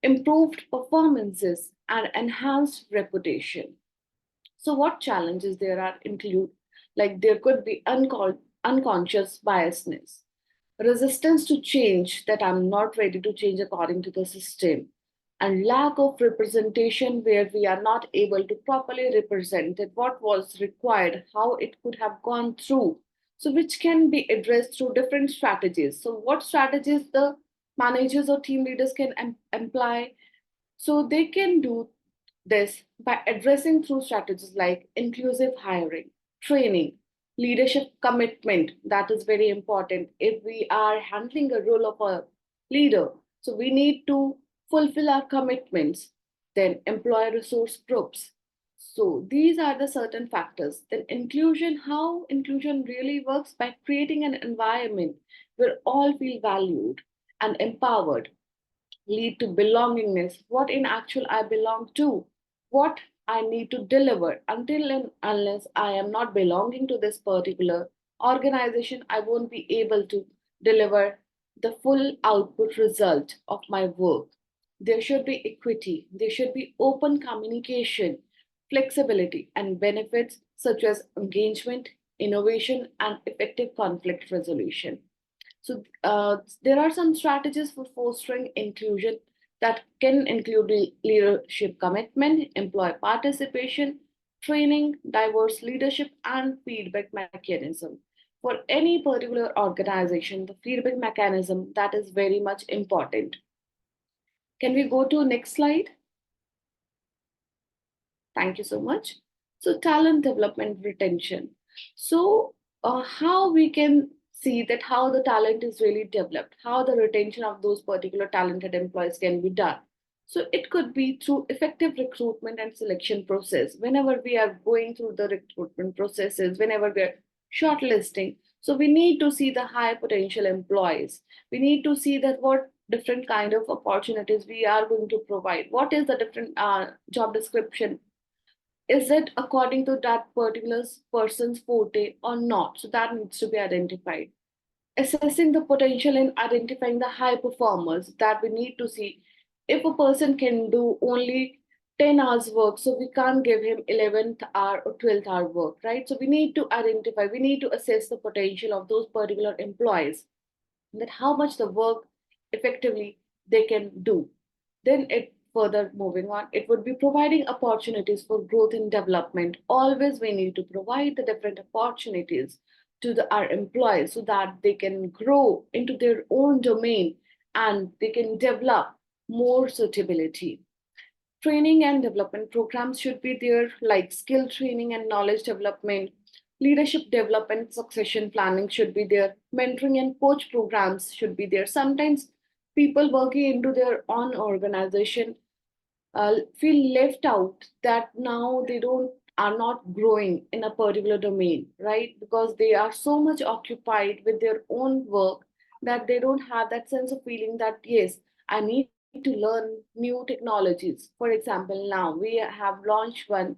Speaker 10: improved performances, and enhanced reputation. So, what challenges there are include like there could be unconscious biasness, resistance to change, that I'm not ready to change according to the system, and lack of representation where we are not able to properly represent that what was required, how it could have gone through. So which can be addressed through different strategies. So what strategies the managers or team leaders can employ? So they can do this by addressing through strategies like inclusive hiring, training, leadership commitment. That is very important. If we are handling a role of a leader, so we need to fulfill our commitments. Then employee resource groups. So these are the certain factors. Then inclusion, how inclusion really works by creating an environment where all feel valued and empowered, lead to belongingness, what in actual I belong to, what I need to deliver. Until and unless I am not belonging to this particular organization, I won't be able to deliver the full output result of my work. There should be equity, there should be open communication, flexibility, and benefits such as engagement, innovation, and effective conflict resolution. So there are some strategies for fostering inclusion that can include leadership commitment, employee participation, training, diverse leadership, and feedback mechanism. For any particular organization, the feedback mechanism that is very much important. Can we go to next slide? Thank you so much. So talent development retention. So how we can see that how the talent is really developed, how the retention of those particular talented employees can be done. So it could be through effective recruitment and selection process. Whenever we are going through the recruitment processes, whenever we are shortlisting, so we need to see the high potential employees. We need to see that what different kind of opportunities we are going to provide. What is the different job description? Is it according to that particular person's forte or not? So that needs to be identified. Assessing the potential and identifying the high performers that we need to see. If a person can do only 10 hours work, so we can't give him 11th hour or 12th hour work, right? So we need to identify, we need to assess the potential of those particular employees, that how much the work effectively they can do. Then it further moving on, it would be providing opportunities for growth and development. Always we need to provide the different opportunities to our employees so that they can grow into their own domain and they can develop more suitability. Training and development programs should be there, like skill training and knowledge development. Leadership development, succession planning should be there. Mentoring and coach programs should be there. Sometimes people working into their own organization feel left out, that now they don't are not growing in a particular domain, right? Because they are so much occupied with their own work that they don't have that sense of feeling that yes, I need to learn new technologies. For example, now we have launched one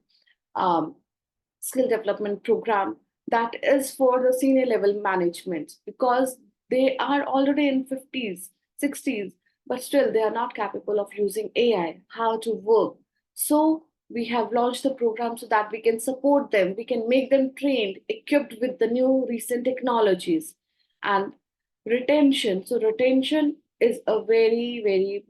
Speaker 10: skill development program that is for the senior level management, because they are already in 50s 60s, but still they are not capable of using AI, how to work. So we have launched the program so that we can support them, we can make them trained, equipped with the new recent technologies. And retention, so retention is a very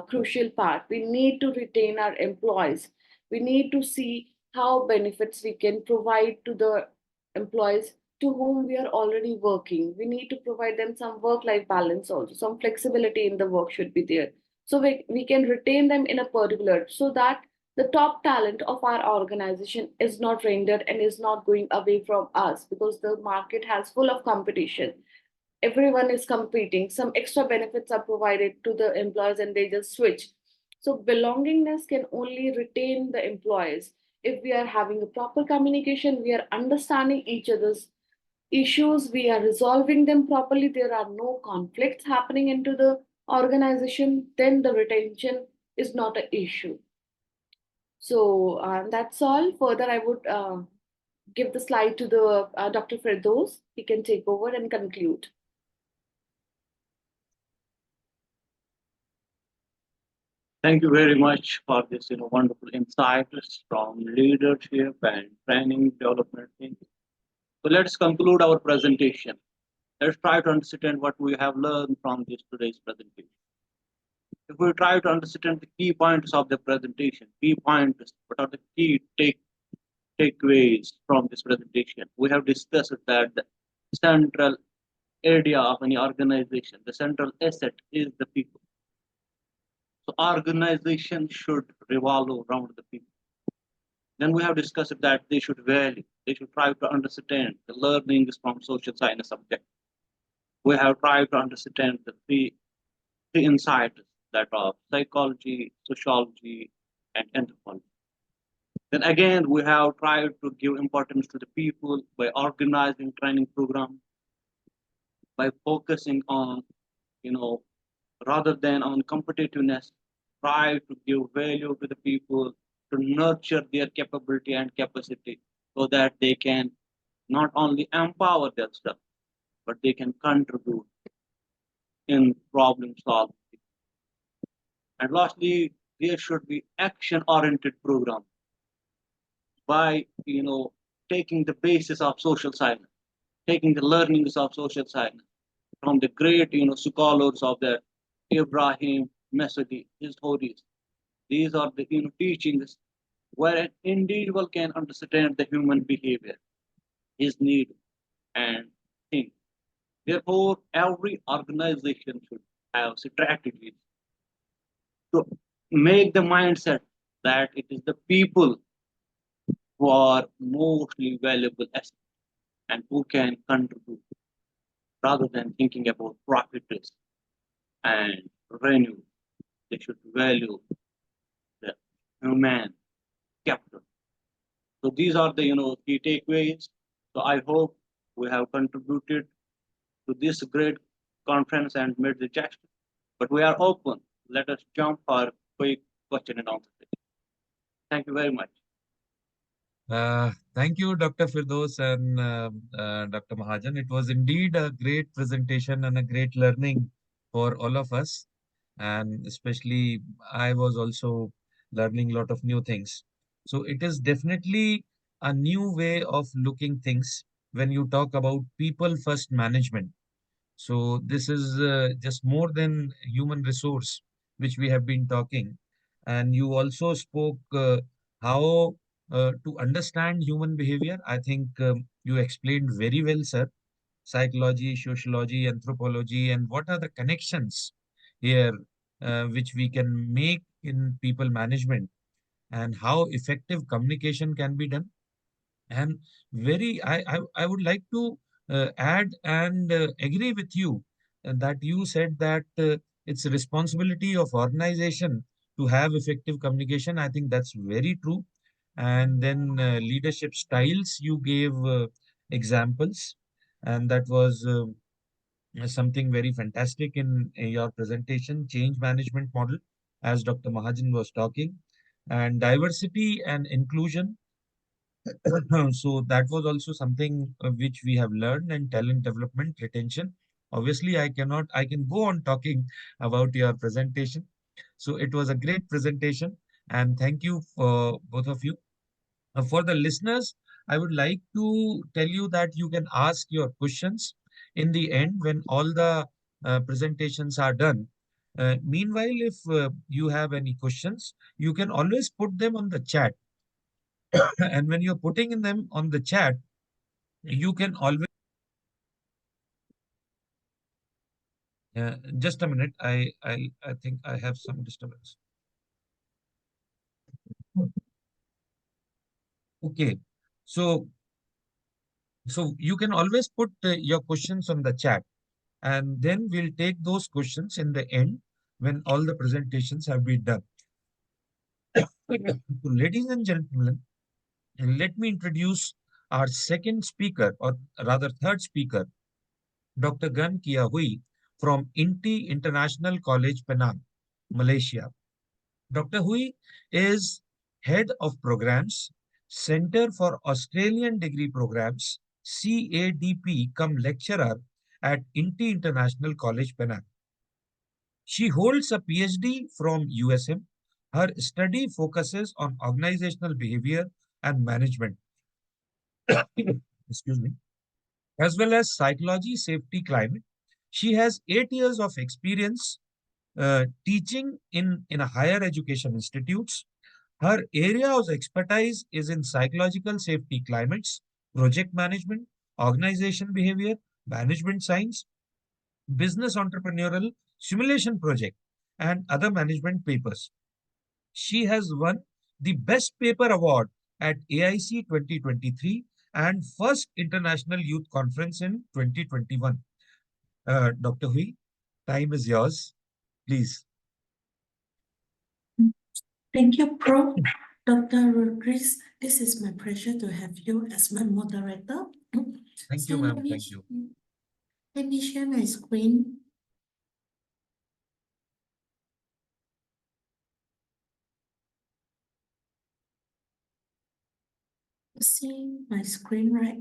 Speaker 10: crucial part. We need to retain our employees. We need to see how benefits we can provide to the employees to whom we are already working. We need to provide them some work-life balance also, some flexibility in the work should be there. So we can retain them in a particular, so that the top talent of our organization is not rendered and is not going away from us, because the market has full of competition. Everyone is competing, some extra benefits are provided to the employees and they just switch. So belongingness can only retain the employees if we are having a proper communication, we are understanding each other's issues, we are resolving them properly, there are no conflicts happening into the organization, then the retention is not an issue. So that's all. Further, I would give the slide to the Dr. Firdous. He can take over and conclude.
Speaker 9: Thank you very much for this wonderful insights from leadership and training development. So let's conclude our presentation. Let's try to understand what we have learned from today's presentation. If we try to understand the key points of the presentation, what are the key takeaways from this presentation? We have discussed that the central area of any organization, the central asset is the people. So organization should revolve around the people. Then we have discussed that they should try to understand the learnings from social science subject. We have tried to understand the three insights that are psychology, sociology, and anthropology. Then again, we have tried to give importance to the people by organizing training programs, by focusing on, rather than on competitiveness, try to give value to the people, to nurture their capability and capacity so that they can not only empower themselves, but they can contribute in problem solving. And lastly, there should be action-oriented program by taking the basis of social science, taking the learnings of social science, from the great, scholars of the Ibrahim Masudi, his stories. These are the teachings where an individual can understand the human behavior, his need, and think. Therefore, every organization should have strategies to make the mindset that it is the people who are mostly valuable assets and who can contribute rather than thinking about profits and revenue. They should value the human capital. So these are the key takeaways. So I hope we have contributed to this great conference and made the gesture. But we are open. Let us jump for quick question and answer. Thank you very much.
Speaker 8: Thank you, Dr. Firdous and Dr. Mahajan. It was indeed a great presentation and a great learning for all of us. And especially, I was also learning a lot of new things. So it is definitely a new way of looking things when you talk about people first management. So this is just more than human resource, which we have been talking. And you also spoke how to understand human behavior. I think you explained very well, sir. Psychology, sociology, anthropology, and what are the connections here which we can make in people management and how effective communication can be done. And I would like to add and agree with you that you said that it's a responsibility of organization to have effective communication. I think that's very true. And then leadership styles, you gave examples, and that was something very fantastic in your presentation, change management model, as Dr. Mahajan was talking, and diversity and inclusion. So that was also something which we have learned, and talent development, retention. Obviously, I can go on talking about your presentation. So it was a great presentation, and thank you for both of you. For the listeners, I would like to tell you that you can ask your questions in the end when all the presentations are done. Meanwhile, if you have any questions, you can always put them on the chat. And when you're putting in them on the chat, you can always just a minute. I think I have some disturbance. Okay, so you can always put your questions on the chat, and then we'll take those questions in the end when all the presentations have been done. So, ladies and gentlemen, let me introduce our second speaker, or rather third speaker, Dr. Gan Kia Hui from INTI International College, Penang, Malaysia. Dr. Hui is Head of Programs, Center for Australian Degree Programs, CADP, come lecturer at INTI International College, Penang. She holds a PhD from USM. Her study focuses on organizational behavior and management, excuse me, as well as psychology, safety, climate. She has 8 years of experience teaching in a higher education institutes. Her area of expertise is in psychological safety climates, project management, organization behavior, management science, business entrepreneurial, simulation project, and other management papers. She has won the Best Paper Award at AIC 2023 and First International Youth Conference in 2021. Dr. Hui, time is yours. Please.
Speaker 11: Thank you, Prof. Dr. Rudresh, this is my pleasure to have you as my moderator.
Speaker 8: Thank you, ma'am. Thank you.
Speaker 11: Let me share my screen. See my screen, right?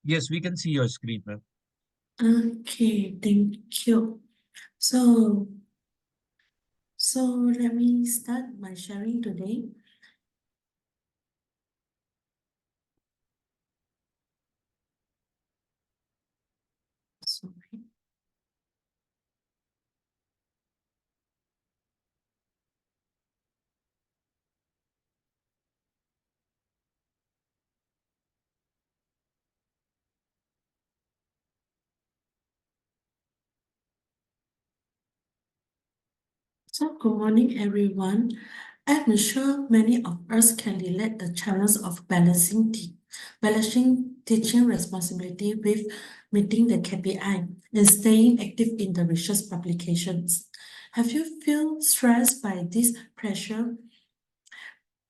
Speaker 8: Yes, we can see your screen, ma'am.
Speaker 11: Okay, thank you. So let me start my sharing today. So, good morning, everyone. I'm sure many of us can relate the challenge of balancing teaching responsibility with meeting the KPI and staying active in the research publications. Have you feel stressed by this pressure?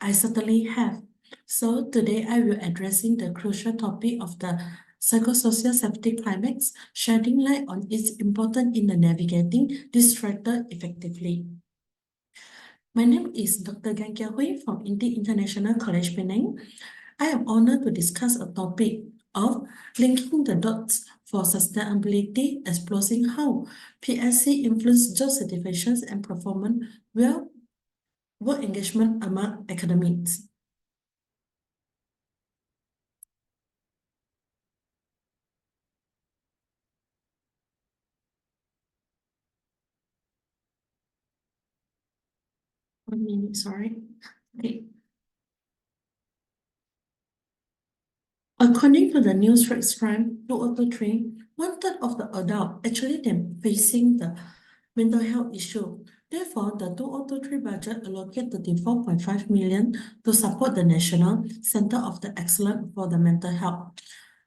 Speaker 11: I certainly have. So today I will addressing the crucial topic of the psychosocial safety climax, shedding light on its importance in the navigating this strata effectively. My name is Dr. Gan Kia Hui from INTI International College Penang. I am honored to discuss a topic of linking the dots for sustainability, exploring how PSC influence job satisfactions and performance well work engagement among academics. One minute, sorry. Okay. According to the News Rate Crime 2023, 1/3 of the adults actually then facing the mental health issue. Therefore, the 2023 budget allocated 34.5 million to support the National Center of the Excellence for the Mental Health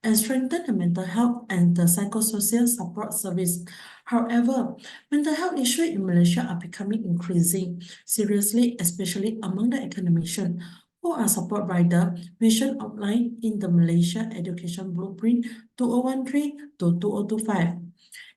Speaker 11: and strengthen the mental health and the psychosocial support service. However, mental health issues in Malaysia are becoming increasing seriously, especially among the academicians who are supported by the vision outlined in the Malaysia Education Blueprint 2013 to 2025.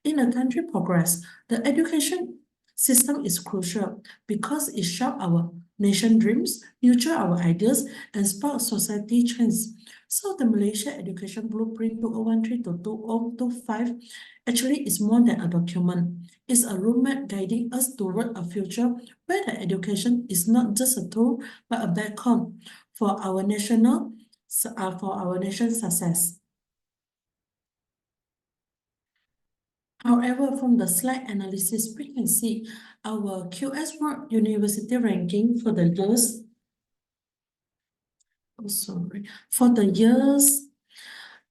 Speaker 11: In a country progress, the education system is crucial because it shapes our nation dreams, nurture our ideas, and spark society trends. So the Malaysia Education Blueprint 2013 to 2025 actually is more than a document. It's a roadmap guiding us toward a future where the education is not just a tool, but a beacon for our nation's success. However, from the slide analysis, we can see our QS World University ranking for the years. For the years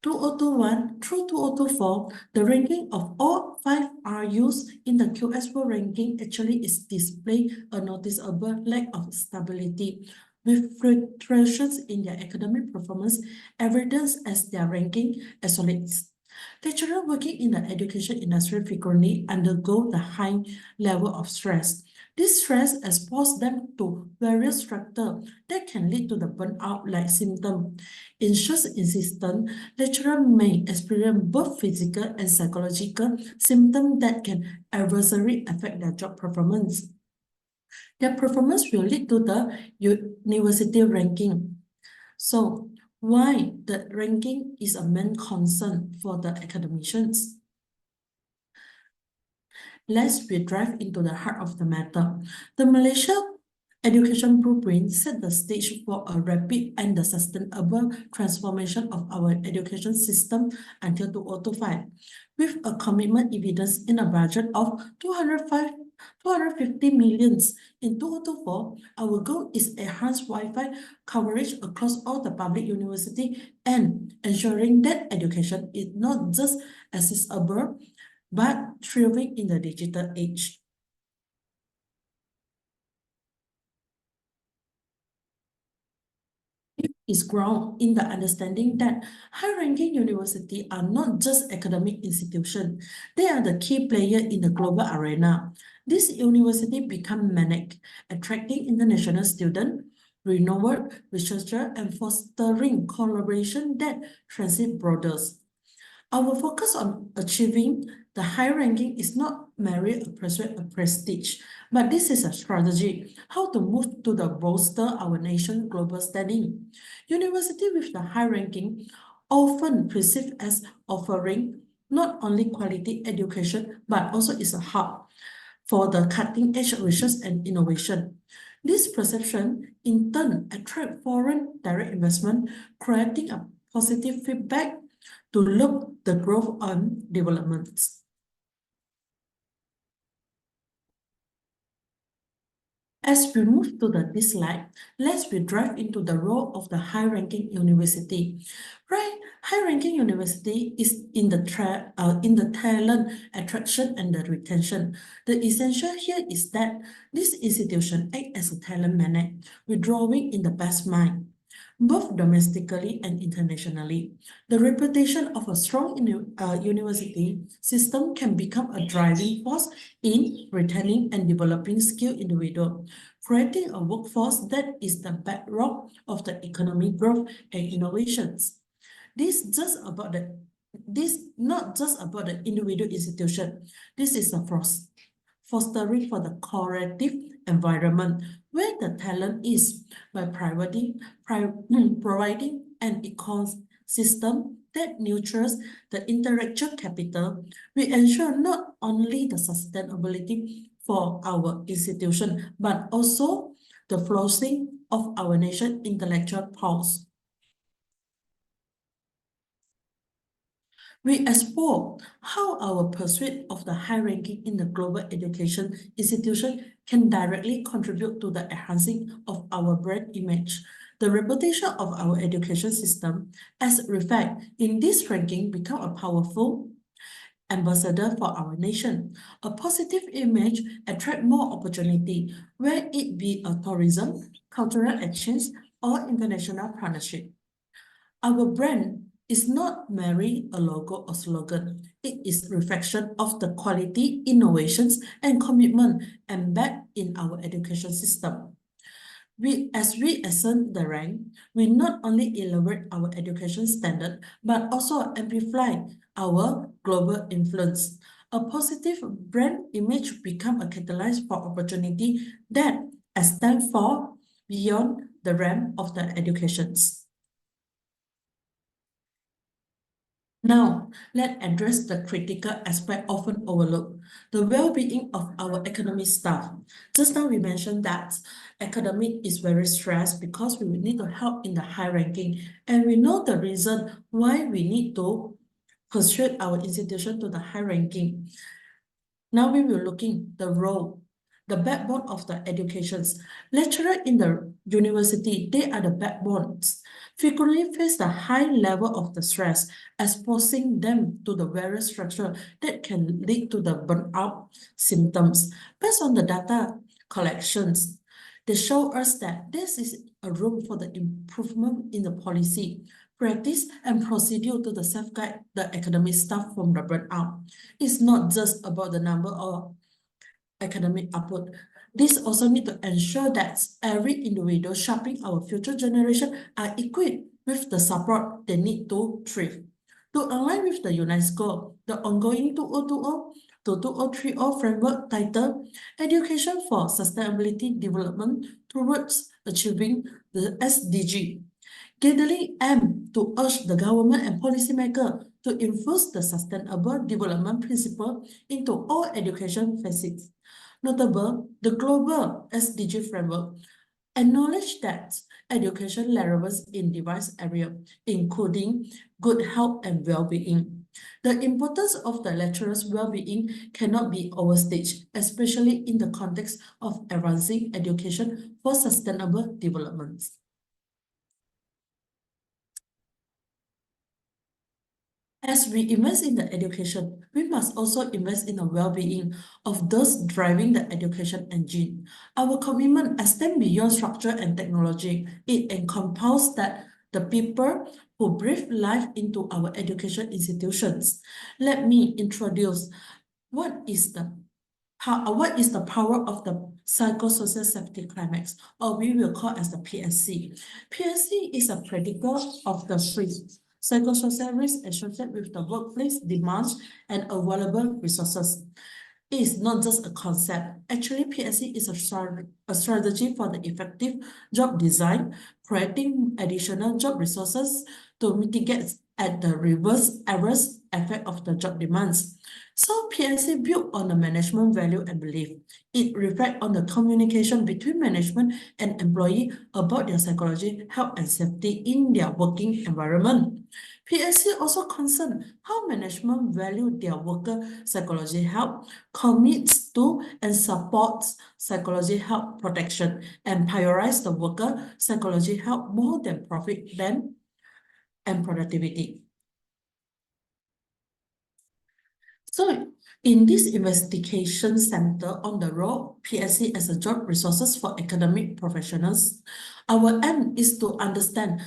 Speaker 11: 2021 through 2024, the ranking of all 5 RUs in the QS World ranking actually is display a noticeable lack of stability, with fluctuations in their academic performance evidence as their ranking isolates. Lecturers working in the education industry frequently undergo the high level of stress. This stress exposes them to various factors that can lead to the burnout-like symptom. In such instance, lecturers may experience both physical and psychological symptoms that can adversely affect their job performance. Their performance will lead to the university ranking. So, why the ranking is a main concern for the academicians? Let's dive into the heart of the matter. The Malaysia Education Blueprint set the stage for a rapid and sustainable transformation of our education system until 2025, with a commitment evidence in a budget of 250 million. In 2024, our goal is enhanced Wi-Fi coverage across all the public universities and ensuring that education is not just accessible, but thriving in the digital age. Is grounded in the understanding that high-ranking universities are not just academic institutions, they are the key player in the global arena. This university become magnet, attracting international students, renowned researchers, and fostering collaboration that transcend borders. Our focus on achieving the high ranking is not merely a prestige, but this is a strategy, how to move to the bolster our nation's global standing. University with the high ranking often perceived as offering not only quality education, but also is a hub for the cutting-edge research and innovation. This perception, in turn, attract foreign direct investment, creating a positive feedback to look the growth on developments. As we move to this slide, let's dive into the role of the high-ranking university. High-ranking university is in the talent attraction and the retention. The essential here is that this institution act as a talent magnet, withdrawing in the best mind, both domestically and internationally. The reputation of a strong university system can become a driving force in retaining and developing skilled individuals, creating a workforce that is the bedrock of the economic growth and innovations. This not just about the individual institution. This is a fostering for the collective environment where the talent is by providing an ecosystem that nurtures the intellectual capital. We ensure not only the sustainability for our institution, but also the flourishing of our nation's intellectual powers. We explore how our pursuit of the high ranking in the global education institution can directly contribute to the enhancing of our brand image. The reputation of our education system, as reflected in this ranking, become a powerful ambassador for our nation. A positive image attract more opportunity, where it be a tourism, cultural exchange, or international partnership. Our brand is not merely a logo or slogan. It is reflection of the quality, innovations, and commitment embedded in our education system. As we ascend the rank, we not only elevate our education standard, but also amplify our global influence. A positive brand image become a catalyst for opportunity that extend far beyond the realm of the educations. Now, let's address the critical aspect often overlooked, the well-being of our academic staff. Just now we mentioned that academic is very stressed because we need to help in the high ranking, and we know the reason why we need to pursue our institution to the high ranking. Now we will looking the role, the backbone of the educations. Lecturers in the university, they are the backbones, frequently face the high level of the stress, exposing them to the various structure that can lead to the burnout symptoms. Based on the data collections, they show us that this is a room for the improvement in the policy, practice, and procedure to the safeguard the academic staff from the burnout. It's not just about the number of academic output. This also need to ensure that every individual shaping our future generation are equipped with the support they need to thrive. To align with the UNESCO, the ongoing 2020 to 2030 framework titled Education for Sustainability Development towards achieving the SDG, gathering aim to urge the government and policymakers to infuse the sustainable development principle into all education facets. Notable, the global SDG framework acknowledge that education relevance in diverse areas, including good health and well-being. The importance of the lecturers' well-being cannot be overstated, especially in the context of advancing education for sustainable development. As we invest in the education, we must also invest in the well-being of those driving the education engine. Our commitment extends beyond structure and technology. It encompasses that the people who breathe life into our education institutions. Let me introduce what is the power of the psychosocial safety climax, or we will call as the PSC. PSC is a predictor of the psychosocial risk associated with the workplace demands and available resources. It is not just a concept. Actually, PSC is a strategy for the effective job design, creating additional job resources to mitigate at the reverse adverse effect of the job demands. So PSC built on the management value and belief. It reflects on the communication between management and employee about their psychology, health, and safety in their working environment. PSC also concerns how management value their worker psychology health, commits to and supports psychology health protection, and prioritize the worker psychology health more than profit and productivity. So in this investigation center on the role PSC as a job resources for academic professionals, our aim is to understand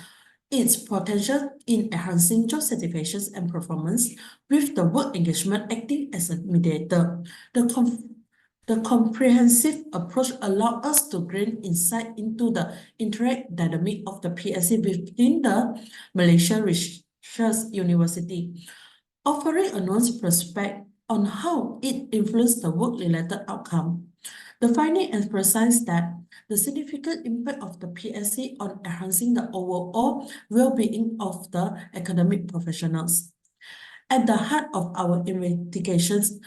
Speaker 11: its potential in enhancing job satisfaction and performance, with the work engagement acting as a mediator. The comprehensive approach allows us to gain insight into the interact dynamic of the PSC within the Malaysia Research University, offering a nuanced perspective on how it influences the work-related outcome. The finding emphasizes that the significant impact of the PSC on enhancing the overall well-being of the academic professionals. At the heart of our investigations,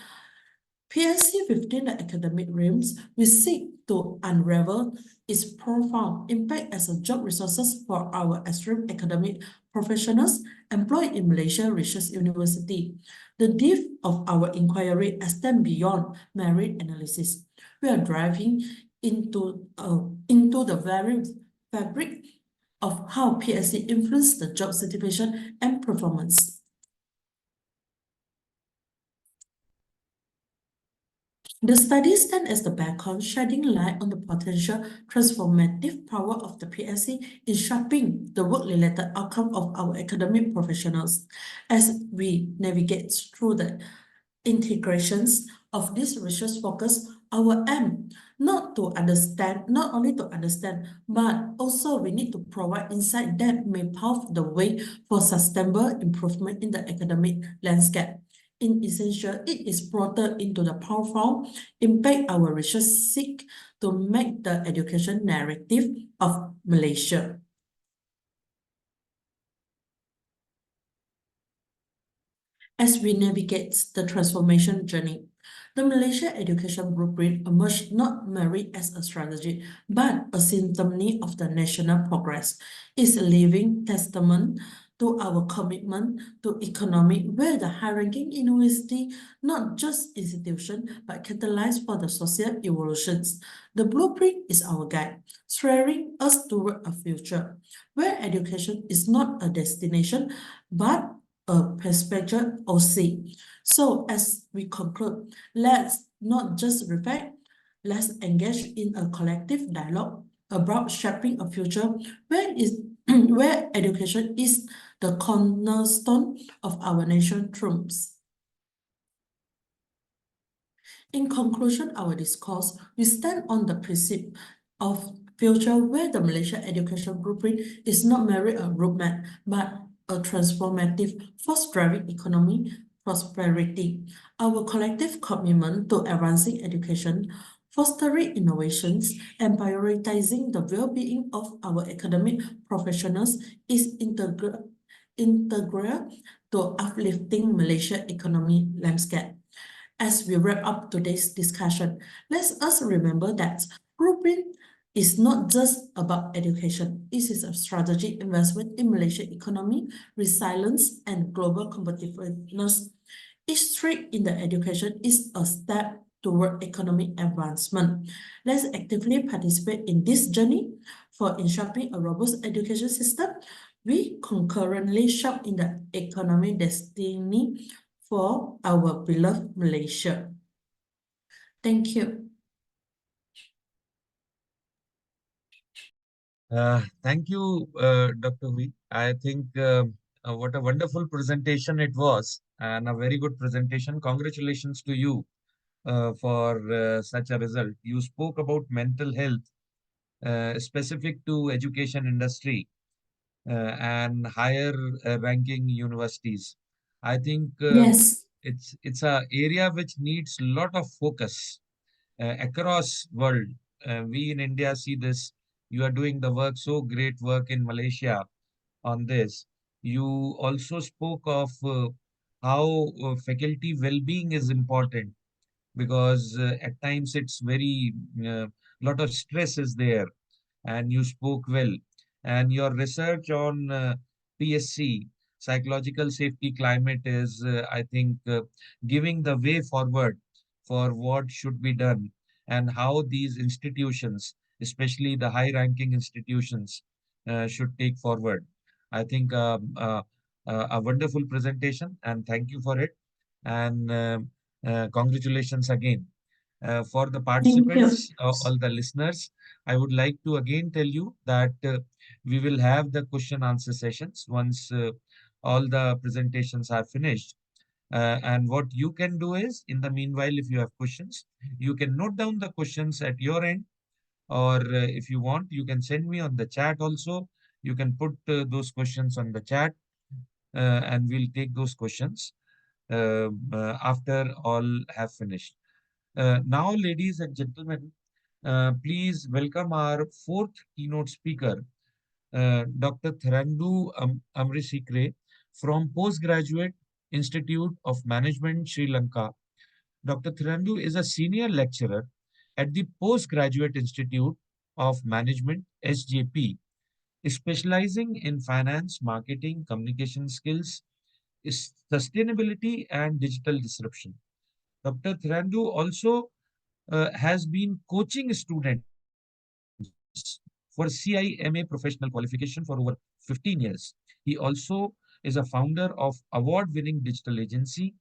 Speaker 11: PSC within the academic realms, we seek to unravel its profound impact as a job resources for our extreme academic professionals employed in Malaysia Research University. The depth of our inquiry extends beyond merit analysis. We are driving into the very fabric of how PSC influences the job situation and performance. The study stands as the background, shedding light on the potential transformative power of the PSC in shaping the work-related outcome of our academic professionals. As we navigate through the integrations of this research focus, our aim not only to understand, but also we need to provide insight that may pave the way for sustainable improvement in the academic landscape. In essential, it is broader into the powerful impact our research seek to make the education narrative of Malaysia. As we navigate the transformation journey, the Malaysia Education Blueprint emerged not merely as a strategy, but a symptom of the national progress. It's a living testament to our commitment to economy, where the high-ranking university, not just institution, but catalyze for the social evolutions. The blueprint is our guide, steering us toward a future where education is not a destination, but a perspective or see. So as we conclude, let's not just reflect, let's engage in a collective dialogue about shaping a future where education is the cornerstone of our nation's trumps. In conclusion, our discourse, we stand on the precept of future where the Malaysia Education Blueprint is not merely a roadmap, but a transformative force driving economy prosperity. Our collective commitment to advancing education, fostering innovations, and prioritizing the well-being of our academic professionals is integral to uplifting Malaysia economy landscape. As we wrap up today's discussion, let us remember that blueprint is not just about education. It is a strategic investment in Malaysia economy, resilience, and global competitiveness. Each streak in the education is a step toward economic advancement. Let's actively participate in this journey. For in shaping a robust education system, we concurrently shape in the economic destiny for our beloved Malaysia. Thank you.
Speaker 8: Thank you, Dr. V. I think what a wonderful presentation it was, and a very good presentation. Congratulations to you for such a result. You spoke about mental health specific to education industry and higher ranking universities. I think
Speaker 11: Yes.
Speaker 8: it's a area which needs a lot of focus across world. We in India see this. You are doing the work, so great work in Malaysia on this. You also spoke of how faculty well-being is important, because at times it's very lot of stress is there, and you spoke well. And your research on PSC, psychological safety climate, is, I think, giving the way forward for what should be done and how these institutions, especially the high-ranking institutions, should take forward. I think a wonderful presentation, and thank you for it. And congratulations again. For the
Speaker 11: Thank you.
Speaker 8: participants, all the listeners, I would like to again tell you that we will have the question answer sessions once all the presentations are finished. And what you can do is, in the meanwhile, if you have questions, you can note down the questions at your end, or if you want, you can send me on the chat also. You can put those questions on the chat, and we'll take those questions after all have finished. Now, ladies and gentlemen, please welcome our fourth keynote speaker, Dr. Tharindu Ameresekere from Postgraduate Institute of Management, Sri Lanka. Dr. Tharindu is a senior lecturer at the Postgraduate Institute of Management, SJP, specializing in finance, marketing, communication skills, sustainability, and digital disruption. Dr. Tharindu also has been coaching students for CIMA professional qualification for over 15 years. He also is a founder of award-winning digital agency,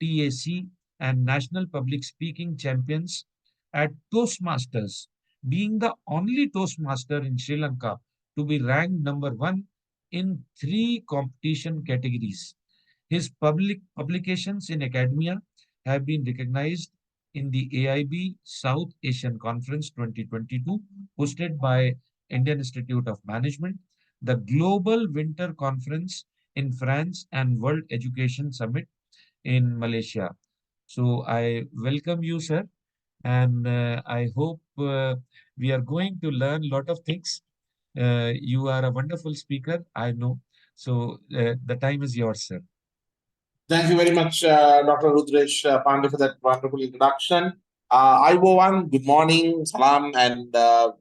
Speaker 8: THEi, and National Public Speaking Champions at Toastmasters, being the only Toastmaster in Sri Lanka to be ranked #1 in 3 competition categories. His publications in academia have been recognized in the AIB South Asian Conference 2022, hosted by Indian Institute of Management, the Global Winter Conference in France, and World Education Summit in Malaysia. So I welcome you, sir, and I hope we are going to learn a lot of things. You are a wonderful speaker, I know. So the time is yours, sir.
Speaker 12: Thank you very much, Dr. Rudresh Pandey, for that wonderful introduction. Aibowan, good morning, salam, and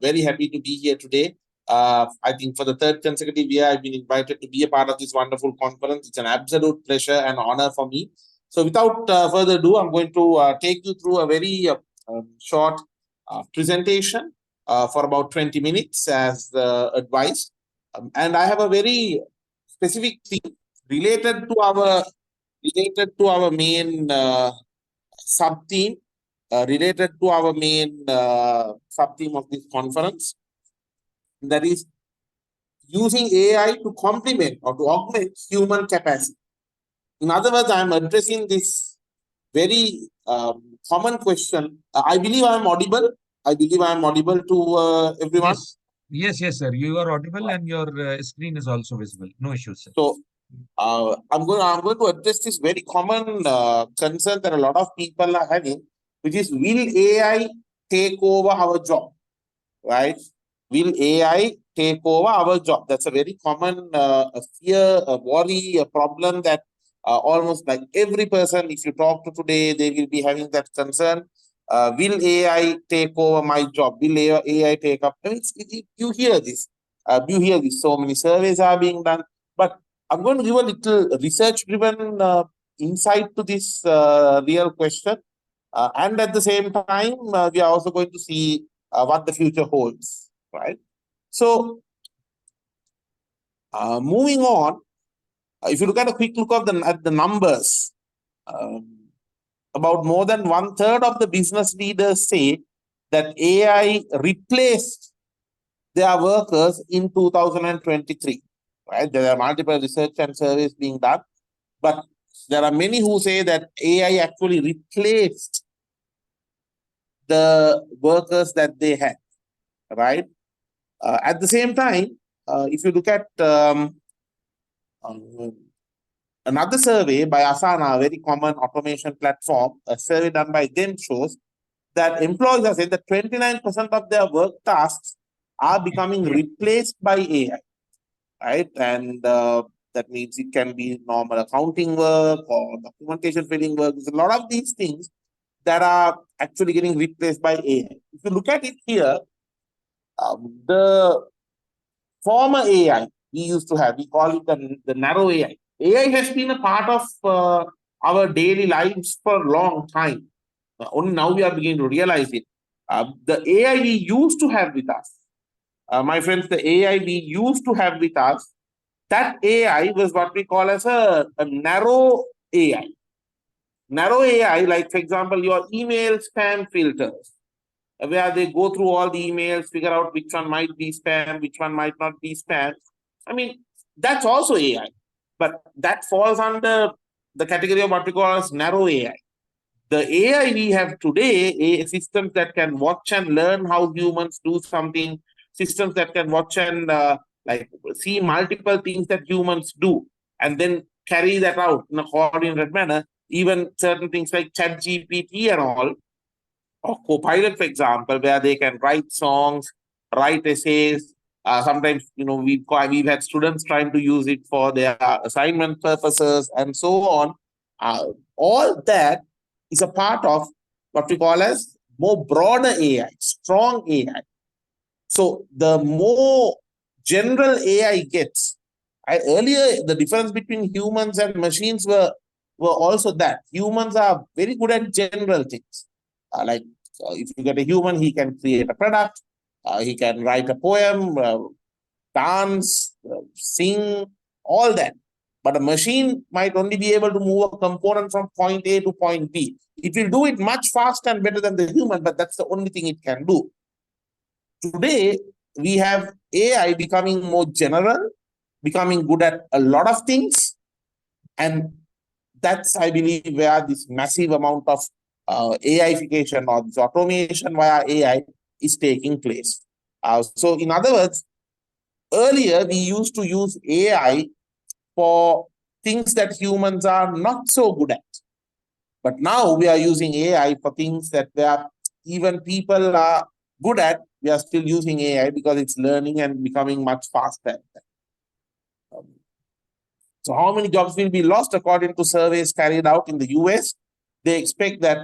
Speaker 12: very happy to be here today. I think for the third consecutive year, I've been invited to be a part of this wonderful conference. It's an absolute pleasure and honor for me. So without further ado, I'm going to take you through a very short presentation for about 20 minutes as advised. And I have a very specific theme related to our main sub-theme, related to our main sub-theme of this conference, that is using AI to complement or to augment human capacity. In other words, I am addressing this very common question. I believe I am audible. I believe I am audible to everyone.
Speaker 8: Yes, sir. You are audible and your screen is also visible. No issues, sir.
Speaker 12: So I'm going to address this very common concern that a lot of people are having, which is, will AI take over our job? Right? Will AI take over our job? That's a very common fear, a worry, a problem that almost like every person, if you talk to today, they will be having that concern. Will AI take over my job? Will AI take up? I mean, you hear this. You hear this. So many surveys are being done. But I'm going to give a little research-driven insight to this real question. And at the same time, we are also going to see what the future holds, right? So, moving on, if you look at a quick look at the numbers, about more than 1/3 of the business leaders say that AI replaced their workers in 2023. Right? There are multiple research and surveys being done, but there are many who say that AI actually replaced the workers that they had, right? At the same time, if you look at another survey by Asana, a very common automation platform, a survey done by them shows that employees are saying that 29% of their work tasks are becoming replaced by AI. Right? And that means it can be normal accounting work or documentation filling work. There's a lot of these things that are actually getting replaced by AI. If you look at it here, the former AI we used to have, we call it the narrow AI. AI has been a part of our daily lives for a long time. Only now we are beginning to realize it. The AI we used to have with us, my friends, the AI we used to have with us, that AI was what we call as a narrow AI. narrow AI, like for example, your email spam filters, where they go through all the emails, figure out which one might be spam, which one might not be spam. I mean, that's also AI, but that falls under the category of what we call as narrow AI. The AI we have today, systems that can watch and learn how humans do something, systems that can watch and like see multiple things that humans do, and then carry that out in a coordinated manner. Even certain things like ChatGPT and all, or Copilot, for example, where they can write songs, write essays. Sometimes, we've had students trying to use it for their assignment purposes and so on. All that is a part of what we call as more broader AI, strong AI. So the more general AI gets, earlier the difference between humans and machines were also that humans are very good at general things. Like if you get a human, he can create a product, he can write a poem, dance, sing, all that. But a machine might only be able to move a component from point A to point B. It will do it much faster and better than the human, but that's the only thing it can do. Today, we have AI becoming more general, becoming good at a lot of things. And that's, I believe, where this massive amount of AIification or this automation via AI is taking place. So in other words, earlier we used to use AI for things that humans are not so good at. But now we are using AI for things that even people are good at. We are still using AI because it's learning and becoming much faster. So how many jobs will be lost according to surveys carried out in the US? They expect that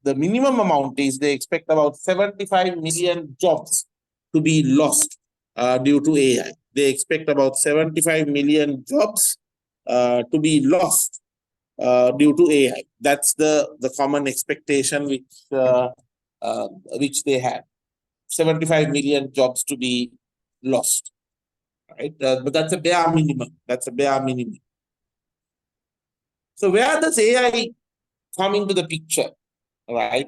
Speaker 12: the minimum amount is they expect about 75 million jobs to be lost due to AI. They expect about 75 million jobs to be lost due to AI. That's the common expectation which they have. 75 million jobs to be lost, right? But that's a bare minimum. That's a bare minimum. So where does AI come into the picture, right?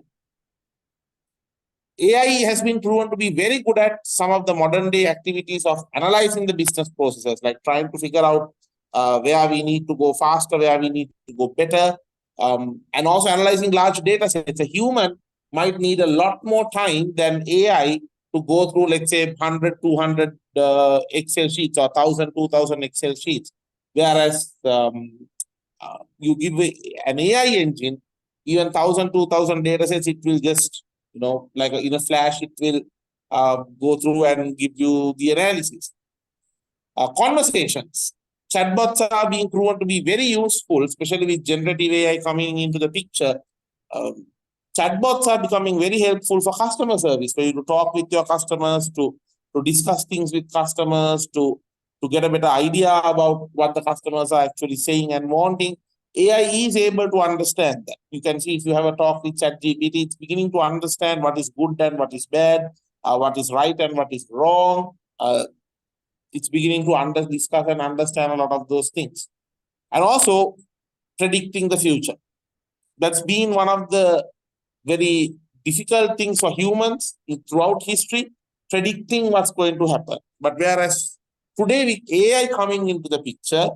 Speaker 12: AI has been proven to be very good at some of the modern day activities of analyzing the business processes, like trying to figure out where we need to go faster, where we need to go better, and also analyzing large data sets. A human might need a lot more time than AI to go through, let's say, 100, 200 Excel sheets or 1,000, 2,000 Excel sheets. Whereas you give an AI engine, even 1,000, 2,000 data sets, it will just, like in a flash, it will go through and give you the analysis. Conversations. Chatbots are being proven to be very useful, especially with generative AI coming into the picture. Chatbots are becoming very helpful for customer service, for you to talk with your customers, to discuss things with customers, to get a better idea about what the customers are actually saying and wanting. AI is able to understand that. You can see if you have a talk with ChatGPT, it's beginning to understand what is good and what is bad, what is right and what is wrong. It's beginning to discuss and understand a lot of those things. And also predicting the future. That's been one of the very difficult things for humans throughout history, predicting what's going to happen. But whereas today with AI coming into the picture,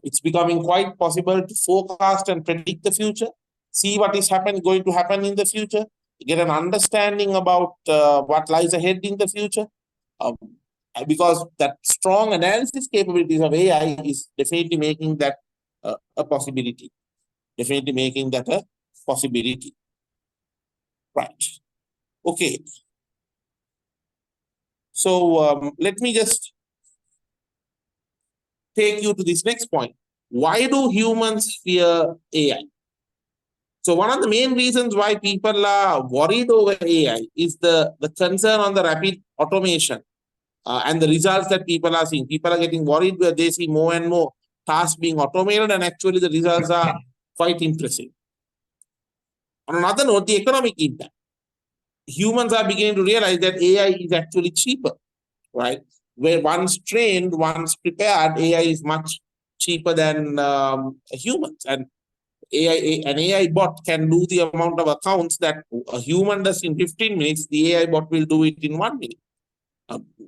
Speaker 12: it's becoming quite possible to forecast and predict the future, see what is going to happen in the future, get an understanding about what lies ahead in the future. Because that strong analysis capabilities of AI is definitely making that a possibility. Definitely making that a possibility. Right. Okay. So let me just take you to this next point. Why do humans fear AI? So one of the main reasons why people are worried over AI is the concern on the rapid automation and the results that people are seeing. People are getting worried where they see more and more tasks being automated, and actually the results are quite impressive. On another note, the economic impact. Humans are beginning to realize that AI is actually cheaper, right? Where once trained, once prepared, AI is much cheaper than humans. And an AI bot can do the amount of accounts that a human does in 15 minutes, the AI bot will do it in 1 minute.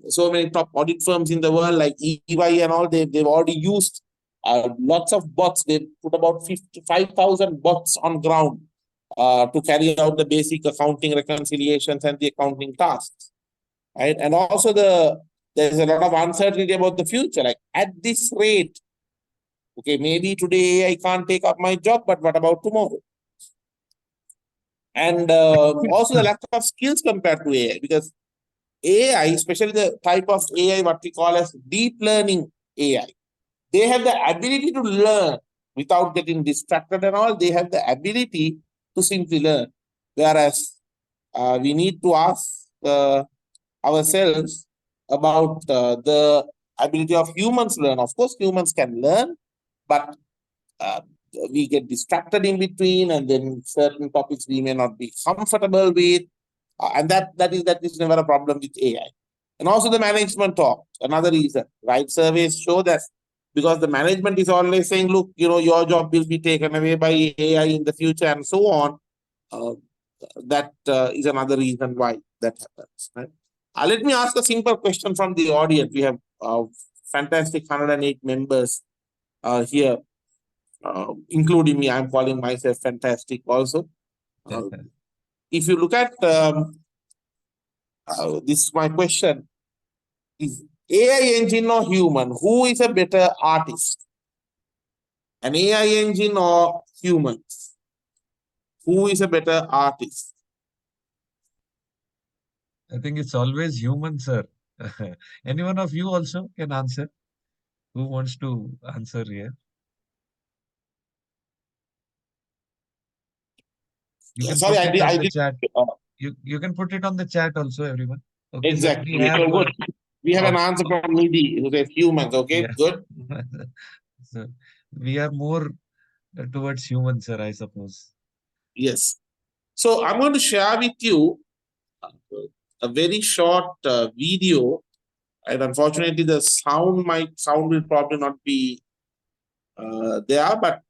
Speaker 12: So many top audit firms in the world like EY and all, they've already used lots of bots. They put about 55,000 bots on ground to carry out the basic accounting reconciliations and the accounting tasks. Right? And also there's a lot of uncertainty about the future. Like at this rate, okay, maybe today I can't take up my job, but what about tomorrow? And also the lack of skills compared to AI, because AI, especially the type of AI what we call as deep learning AI, they have the ability to learn without getting distracted and all. They have the ability to simply learn. Whereas we need to ask ourselves about the ability of humans to learn. Of course, humans can learn, but we get distracted in between, and then certain topics we may not be comfortable with. And that is never a problem with AI. And also the management talk, another reason, right? Surveys show that because the management is always saying, look, your job will be taken away by AI in the future and so on. That is another reason why that happens. Right? Let me ask a simple question from the audience. We have fantastic 108 members here, including me. I'm calling myself fantastic also. If you look at this is my question, is AI engine or human? Who is a better artist? An AI engine or humans? Who is a better artist?
Speaker 8: I think it's always human, sir. Any one of you also can answer. Who wants to answer here? You can
Speaker 12: Sorry,
Speaker 8: put it on the
Speaker 12: did.
Speaker 8: chat. You can put it on the chat also, everyone. Okay,
Speaker 12: exactly.
Speaker 8: So we have,
Speaker 12: good. We have an answer from Nidhi who says humans. Okay,
Speaker 8: yeah.
Speaker 12: Good.
Speaker 8: So we are more towards humans, sir, I suppose.
Speaker 12: Yes. So I'm going to share with you a very short video, and unfortunately the sound will probably not be there, but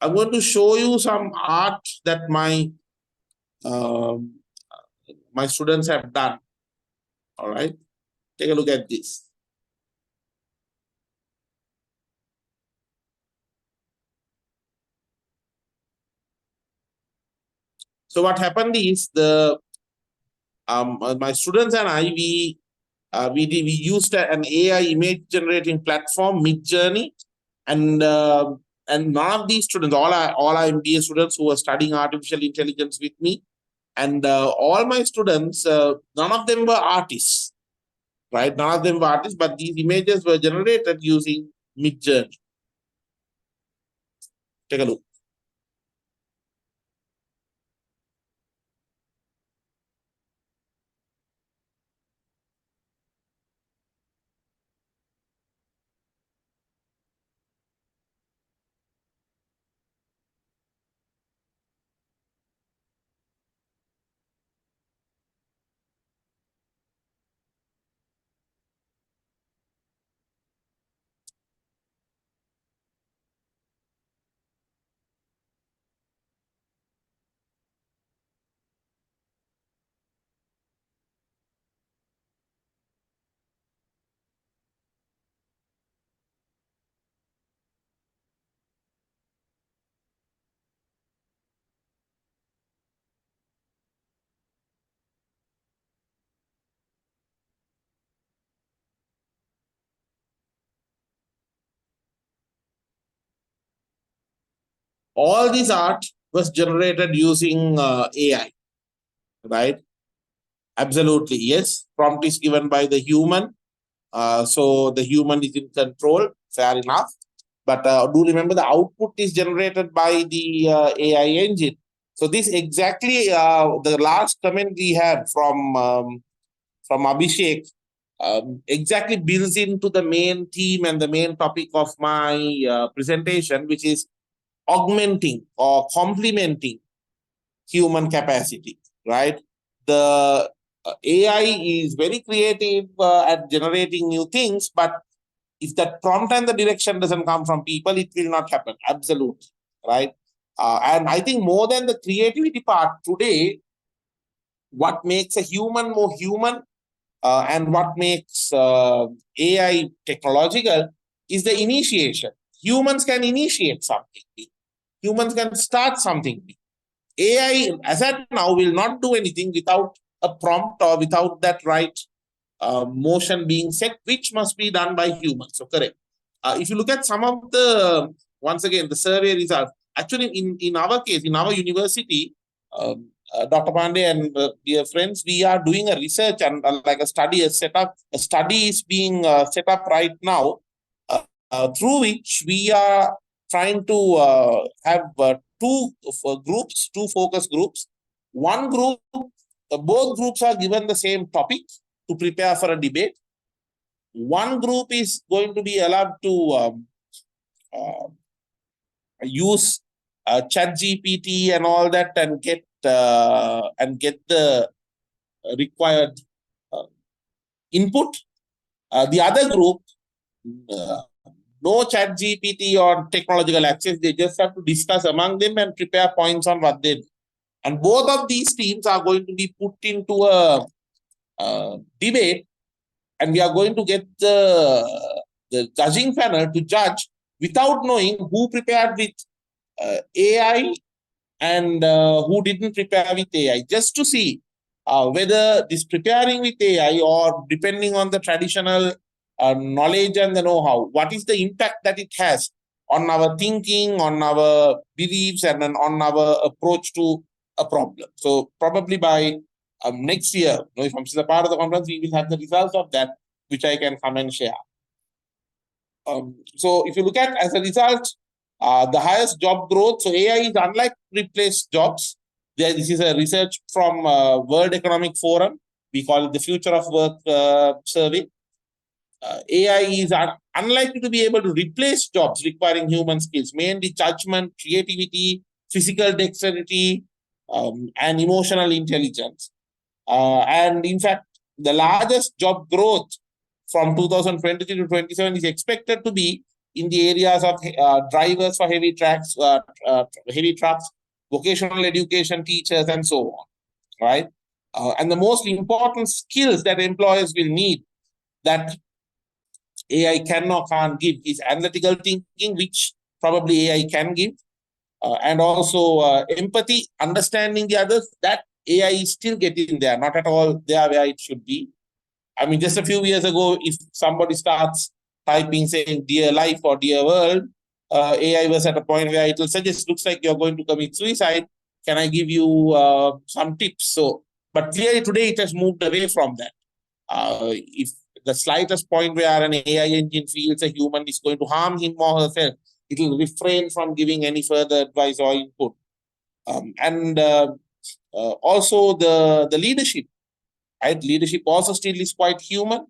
Speaker 12: I'm going to show you some art that my students have done. All right, take a look at this. So what happened is my students and I, we used an AI image generating platform, Midjourney, and none of these students, all our MBA students who were studying artificial intelligence with me, and all my students, none of them were artists, right? None of them were artists, but these images were generated using Midjourney. Take a look. All this art was generated using AI, right? Absolutely, yes. Prompt is given by the human. So the human is in control, fair enough. But do remember the output is generated by the AI engine. So this exactly the last comment we had from Abhishek exactly builds into the main theme and the main topic of my presentation, which is augmenting or complementing human capacity, right? The AI is very creative at generating new things, but if that prompt and the direction doesn't come from people, it will not happen. Absolutely. right? And I think more than the creativity part today, what makes a human more human and what makes AI technological is the initiation. Humans can initiate something. Humans can start something. AI, as at now, will not do anything without a prompt or without that right motion being set, which must be done by humans. So correct. If you look at some of the, once again, the survey results, actually in our case, in our university, Dr. Pandey and dear friends, we are doing a research and like a study, a study is being set up right now, through which we are trying to have two groups, two focus groups. One group, both groups are given the same topic to prepare for a debate. One group is going to be allowed to use ChatGPT and all that and get the required input. The other group, no ChatGPT or technological access. They just have to discuss among them and prepare points on what they do. And both of these teams are going to be put into a debate, and we are going to get the judging panel to judge without knowing who prepared with AI and who didn't prepare with AI, just to see whether this preparing with AI or depending on the traditional knowledge and the know-how, what is the impact that it has on our thinking, on our beliefs, and on our approach to a problem. So probably by next year, if I'm still a part of the conference, we will have the results of that, which I can come and share. So if you look at, as a result, the highest job growth, so AI is unlike to replace jobs. This is a research from World Economic Forum. We call it the Future of Work survey. AI is unlikely to be able to replace jobs requiring human skills, mainly judgment, creativity, physical dexterity, and emotional intelligence. And in fact, the largest job growth from 2023 to 27 is expected to be in the areas of drivers for heavy trucks, vocational education teachers, and so on, right? And the most important skills that employers will need that AI can or can't give is analytical thinking, which probably AI can give, and also empathy, understanding the others, that AI is still getting there, not at all there where it should be. I mean, just a few years ago, if somebody starts typing saying dear life or dear world, AI was at a point where it will suggest, looks like you're going to commit suicide. Can I give you some tips? So, but clearly today it has moved away from that. If the slightest point where an AI engine feels a human is going to harm him or herself, it will refrain from giving any further advice or input. And also the leadership, right? Leadership also still is quite human.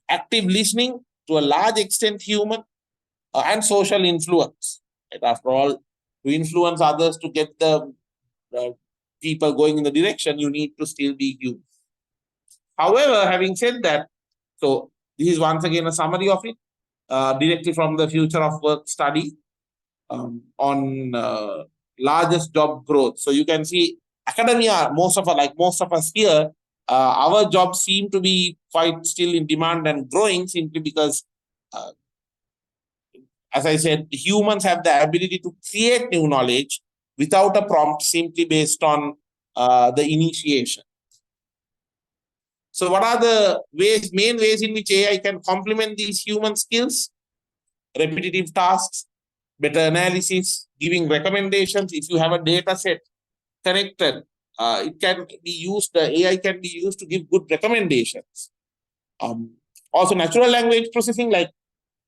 Speaker 12: Active listening, to a large extent human, and social influence. Right? After all, to influence others to get the people going in the direction, you need to still be human. However, having said that, so this is once again a summary of it, directly from the Future of Work study on largest job growth. So you can see academia, most of us here, our jobs seem to be quite still in demand and growing, simply because, as I said, humans have the ability to create new knowledge without a prompt, simply based on the initiation. So what are the main ways in which AI can complement these human skills? Repetitive tasks, better analysis, giving recommendations. If you have a data set connected, it can be used, the AI can be used to give good recommendations. Also natural language processing, like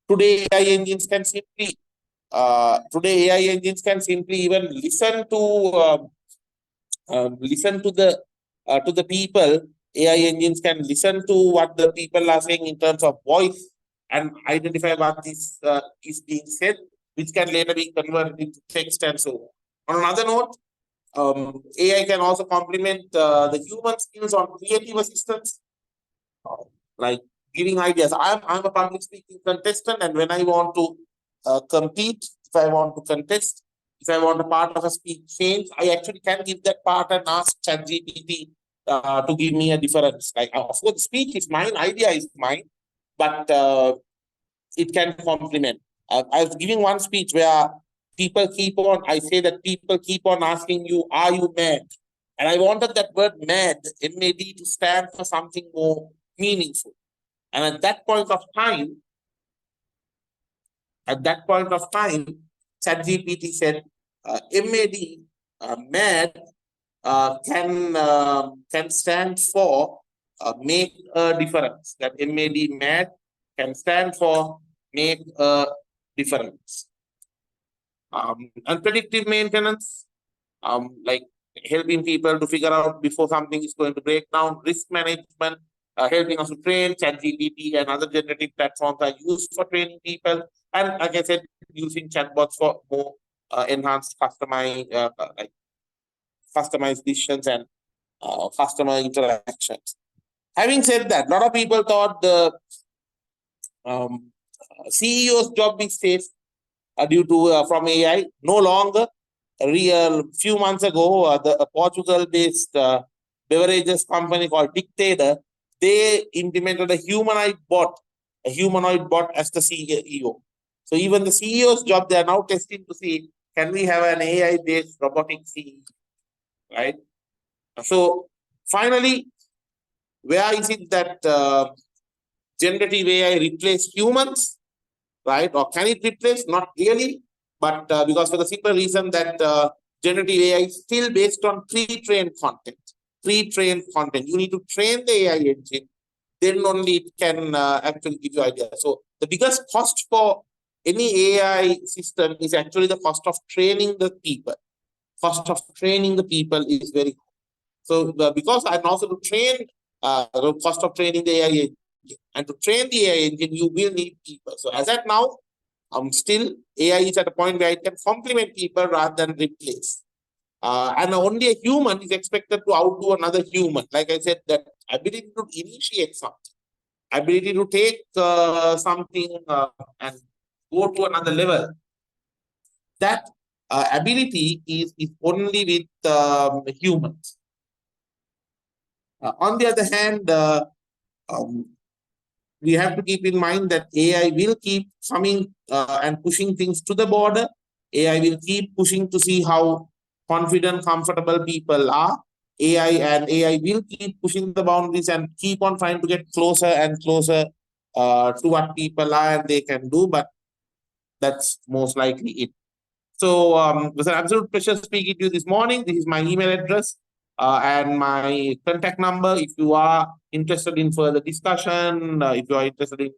Speaker 12: today AI engines can simply even listen to the people. AI engines can listen to what the people are saying in terms of voice and identify what is being said, which can later be converted into text and so on. On another note, AI can also complement the human skills on creative assistance, like giving ideas. I'm a public speaking contestant, and when I want to compete, if I want to contest, if I want a part of a speech change, I actually can give that part and ask ChatGPT to give me a difference. Like, of course, speech is mine, idea is mine, but it can complement. I was giving one speech where I say that people keep on asking you, are you mad? And I wanted that word mad, M-A-D, to stand for something more meaningful. And at that point of time, ChatGPT said, MAD, mad, can stand for make a difference. That MAD, mad, can stand for make a difference. And predictive maintenance, like helping people to figure out before something is going to break down. Risk management, helping us to train. ChatGPT and other generative platforms are used for training people. And like I said, using chatbots for more enhanced customized decisions and customer interactions. Having said that, a lot of people thought the CEO's job is safe due to from AI. No longer. A few months ago, the Portugal-based beverages company called Dictator, they implemented a humanoid bot as the CEO. So even the CEO's job, they are now testing to see, can we have an AI-based robotic CEO, right? So finally, where is it that generative AI replace humans, right? Or can it replace? Not really. But because for the simple reason that generative AI is still based on pre-trained content. You need to train the AI engine, then only it can actually give you ideas. So the biggest cost for any AI system is actually the cost of training the people. Cost of training the people is very high. So because I'm also to train the cost of training the AI engine, and to train the AI engine, you will need people. So as at now, still AI is at a point where it can complement people rather than replace. And only a human is expected to outdo another human. Like I said, that ability to initiate something, ability to take something and go to another level. That ability is only with humans. On the other hand, we have to keep in mind that AI will keep coming and pushing things to the border. AI will keep pushing to see how confident, comfortable people are. AI will keep pushing the boundaries and keep on trying to get closer and closer to what people are and they can do, but that's most likely it. So it was an absolute pleasure speaking to you this morning. This is my email address and my contact number. If you are interested in further discussion, if you are interested in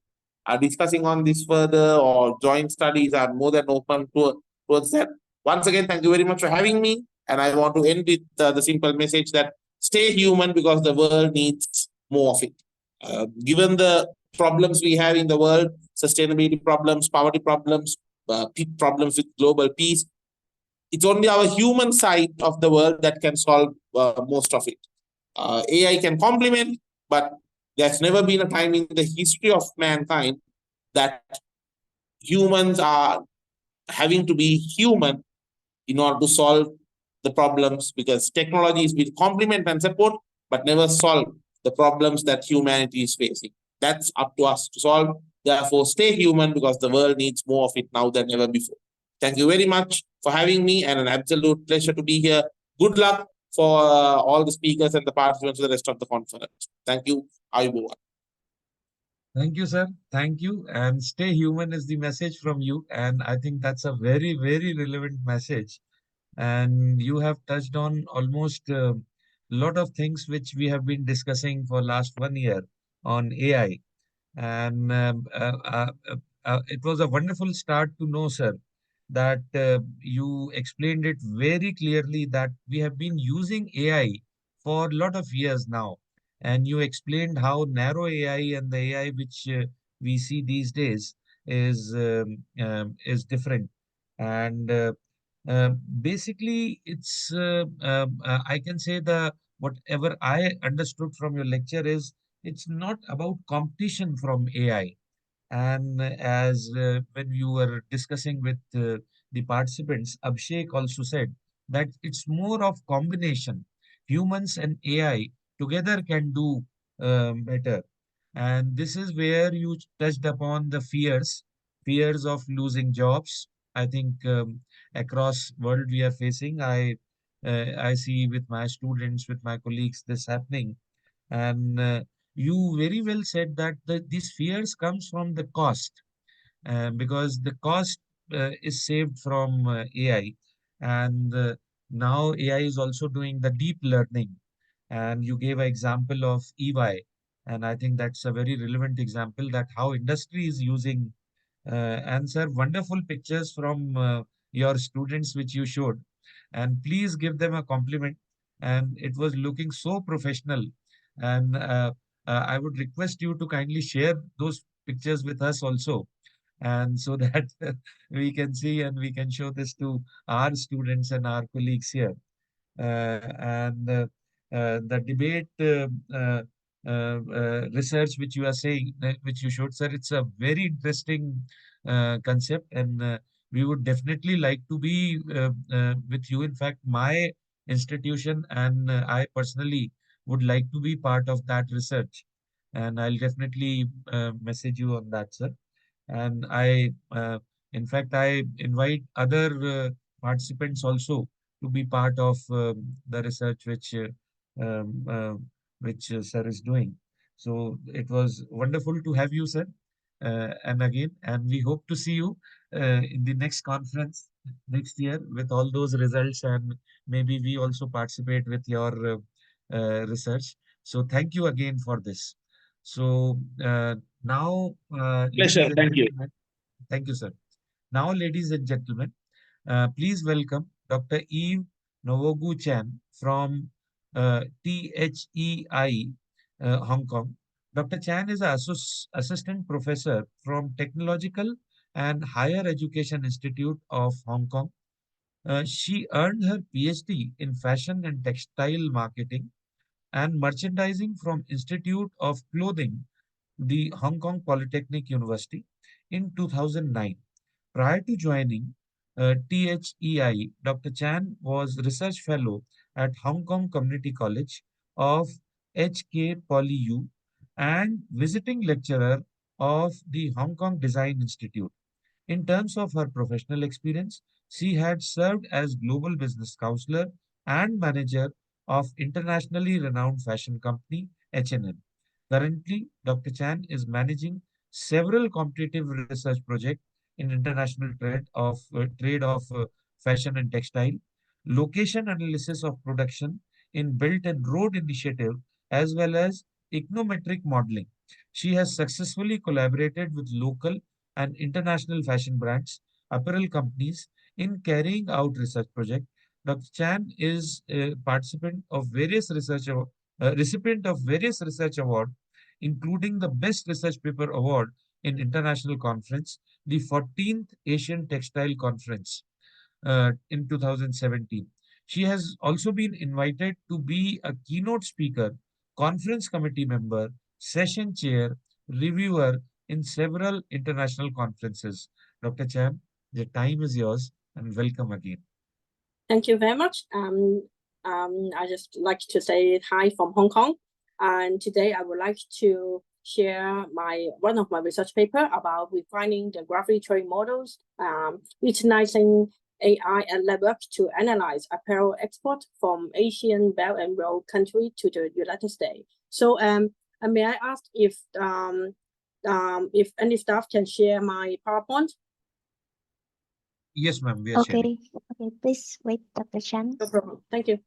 Speaker 12: discussing on this further or joint studies, I'm more than open towards that. Once again, thank you very much for having me. And I want to end with the simple message that stay human because the world needs more of it. Given the problems we have in the world, sustainability problems, poverty problems, problems with global peace, it's only our human side of the world that can solve most of it. AI can complement, but there's never been a time in the history of mankind that humans are having to be human in order to solve the problems, because technologies will complement and support, but never solve the problems that humanity is facing. That's up to us to solve. Therefore, stay human because the world needs more of it now than ever before. Thank you very much for having me, and an absolute pleasure to be here. Good luck for all the speakers and the participants for the rest of the conference. Thank you. AIBPM.
Speaker 8: Thank you, sir. Thank you. And stay human is the message from you. And I think that's a very, very relevant message. And you have touched on almost a lot of things which we have been discussing for last 1 year on AI. And it was a wonderful start to know, sir, that you explained it very clearly that we have been using AI for a lot of years now. And you explained how narrow AI and the AI which we see these days is different. And basically, it's I can say whatever I understood from your lecture is it's not about competition from AI. And as when you were discussing with the participants, Abhishek also said that it's more of combination. Humans and AI together can do better. And this is where you touched upon the fears of losing jobs. I think across world we are facing. I see with my students, with my colleagues, this happening. And you very well said that these fears comes from the cost, because the cost is saved from AI. And now AI is also doing the deep learning. And you gave an example of EY. And I think that's a very relevant example that how industry is using. And sir, wonderful pictures from your students which you showed. And please give them a compliment. And it was looking so professional. And I would request you to kindly share those pictures with us also, and so that we can see and we can show this to our students and our colleagues here. And the debate research which you are saying, which you showed, sir, it's a very interesting concept, and we would definitely like to be with you. In fact, my institution and I personally would like to be part of that research, and I'll definitely message you on that, sir. And in fact, I invite other participants also to be part of the research which sir is doing. So it was wonderful to have you, sir. And we hope to see you in the next conference next year with all those results, and maybe we also participate with your research. So thank you again for this. So now, ladies
Speaker 12: Pleasure.
Speaker 8: and
Speaker 12: Thank you.
Speaker 8: gentlemen, thank you, sir. Now, ladies and gentlemen, please welcome Dr. Eve Nwaogu Chan from THEi, Hong Kong. Dr. Chan is an assistant professor from Technological and Higher Education Institute of Hong Kong. She earned her PhD in fashion and textile marketing and merchandising from Institute of Clothing, the Hong Kong Polytechnic University, in 2009. Prior to joining THEi, Dr. Chan was research fellow at Hong Kong Community College of HK Poly U and visiting lecturer of the Hong Kong Design Institute. In terms of her professional experience, she had served as global business counselor and manager of internationally renowned fashion company H&M. Currently, Dr. Chan is managing several competitive research projects in international trade of fashion and textile, location analysis of production in Belt and Road Initiative, as well as econometric modeling. She has successfully collaborated with local and international fashion brands, apparel companies in carrying out research projects. Dr. Chan is a recipient of various research awards, including the Best Research Paper Award in International Conference, the 14th Asian Textile Conference in 2017. She has also been invited to be a keynote speaker, conference committee member, session chair, reviewer in several international conferences. Dr. Chan, the time is yours and welcome again.
Speaker 13: Thank you very much. I just like to say hi from Hong Kong. And today I would like to share one of my research paper about refining the graphic trade models, utilizing AI and network to analyze apparel export from Asian Belt and Road country to the United States. So may I ask if any staff can share my PowerPoint?
Speaker 8: Yes, ma'am, we are sharing.
Speaker 7: Okay, please wait, Dr. Chan.
Speaker 13: No problem. Thank you.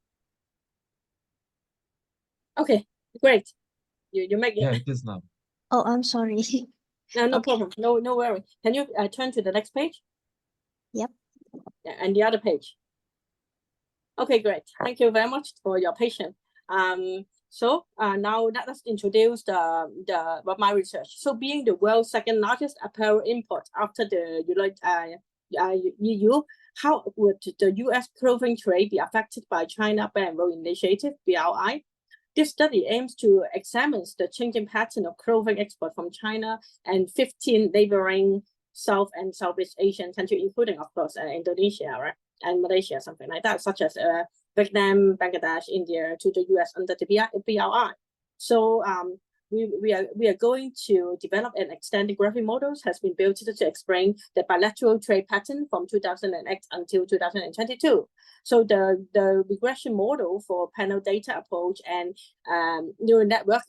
Speaker 13: Okay, great. You make it.
Speaker 8: Yeah, it is now.
Speaker 7: Oh, I'm sorry.
Speaker 13: No problem. No worry. Can you turn to the next page?
Speaker 7: Yep.
Speaker 13: Yeah, and the other page. Okay, great. Thank you very much for your patience. So now let us introduce my research. So being the world's second largest apparel import after the EU, how would the U.S. clothing trade be affected by China Belt and Road Initiative, BRI? This study aims to examine the changing pattern of clothing export from China and 15 neighboring South and Southeast Asian countries, including, of course, Indonesia, right, and Malaysia, something like that, such as Vietnam, Bangladesh, India, to the US under the BRI. So we are going to develop an extended graphic models has been built to explain the bilateral trade pattern from 2008 until 2022. So the regression model for panel data approach and neural network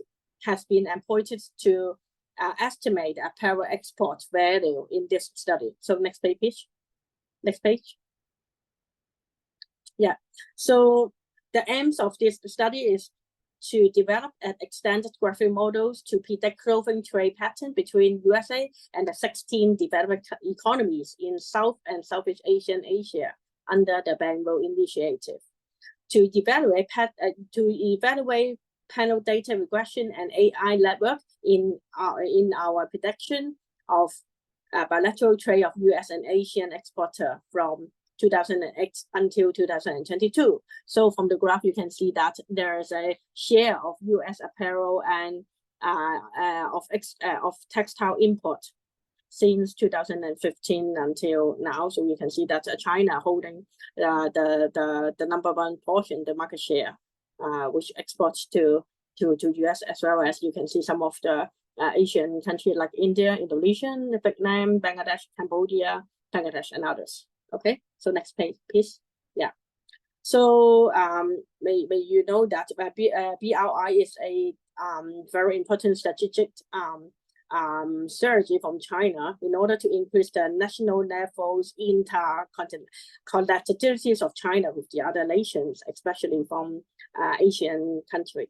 Speaker 13: has been employed to estimate apparel export value in this study. So next page. Next page. Yeah. So the aims of this study is to develop an extended graphic models to predict clothing trade pattern between USA and the 16 developing economies in South and Southeast Asia under the Belt and Road Initiative. To evaluate panel data regression and AI network in our prediction of bilateral trade of US and Asian exporter from 2008 until 2022. So from the graph, you can see that there is a share of US apparel and of textile import since 2015 until now. So you can see that China holding the number one portion, the market share, which exports to US, as well as you can see some of the Asian countries like India, Indonesia, Vietnam, Bangladesh, Cambodia, Bangladesh, and others. Okay, so next page, please. Yeah. So may you know that BRI is a very important strategic strategy from China in order to increase the national levels interconnectivities of China with the other nations, especially from Asian countries.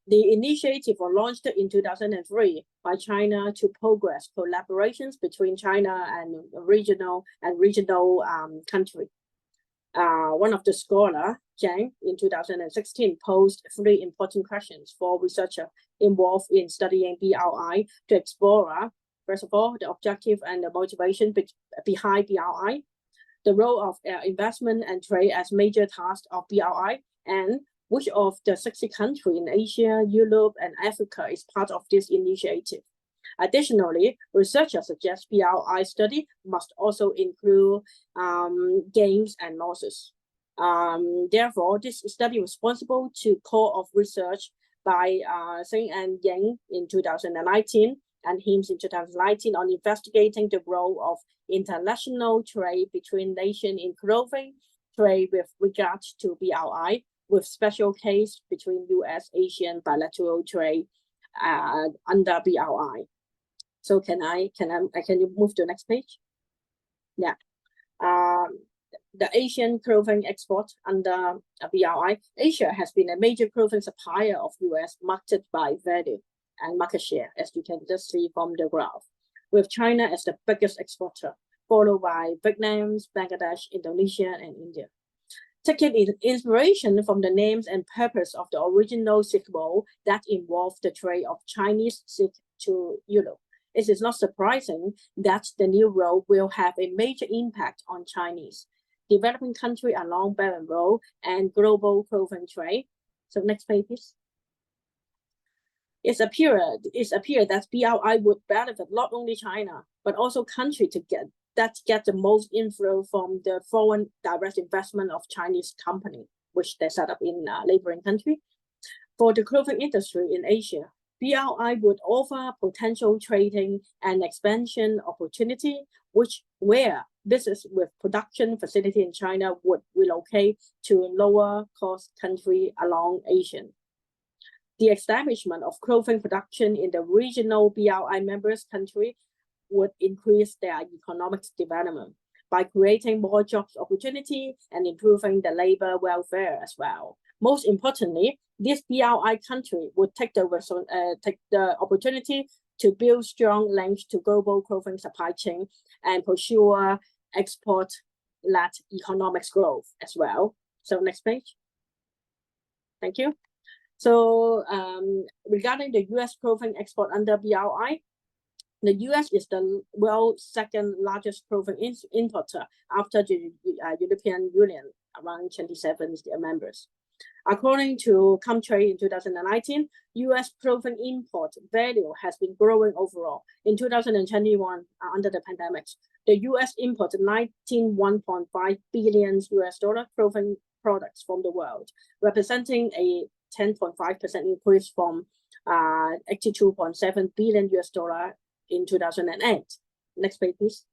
Speaker 13: The initiative was launched in 2003 by China to progress collaborations between China and regional countries. One of the scholars, Zhang, in 2016 posed 3 important questions for researchers involved in studying BRI to explore, first of all, the objective and the motivation behind BRI, the role of investment and trade as major tasks of BRI, and which of the 60 countries in Asia, Europe, and Africa is part of this initiative. Additionally, researchers suggest BRI study must also include gains and losses. Therefore, this study was responsible to core of research by Seng and Yang in 2019 and Hims in 2019 on investigating the role of international trade between nations in clothing trade with regards to BRI, with special case between US-Asian bilateral trade under BRI. So can you move to the next page? Yeah. The Asian clothing export under BRI. Asia has been a major clothing supplier of US marked by value and market share, as you can just see from the graph, with China as the biggest exporter, followed by Vietnam, Bangladesh, Indonesia, and India. Taking inspiration from the names and purpose of the original Silk Road that involved the trade of Chinese silk to Europe, it is not surprising that the new road will have a major impact on Chinese developing countries along Belt and Road and global clothing trade. So next page, please. It appeared that BRI would benefit not only China, but also countries that get the most inflow from the foreign direct investment of Chinese company, which they set up in neighboring country. For the clothing industry in Asia, BRI would offer potential trading and expansion opportunity, where business with production facility in China would relocate to lower cost country along Asia. The establishment of clothing production in the regional BRI members country would increase their economic development by creating more jobs opportunity and improving the labor welfare as well. Most importantly, this BRI country would take the opportunity to build strong links to global clothing supply chain and pursue export-led economic growth as well. So next page. Thank you. So regarding the US clothing export under BRI, the US is the world's second largest clothing importer after the European Union, around 27 members. According to Comtrade in 2019, U.S. clothing import value has been growing overall. In 2021, under the pandemic, the U.S. imported 1.5 billion US dollar clothing products from the world, representing a 10.5% increase from 82.7 billion US dollar in 2008. Next page, please.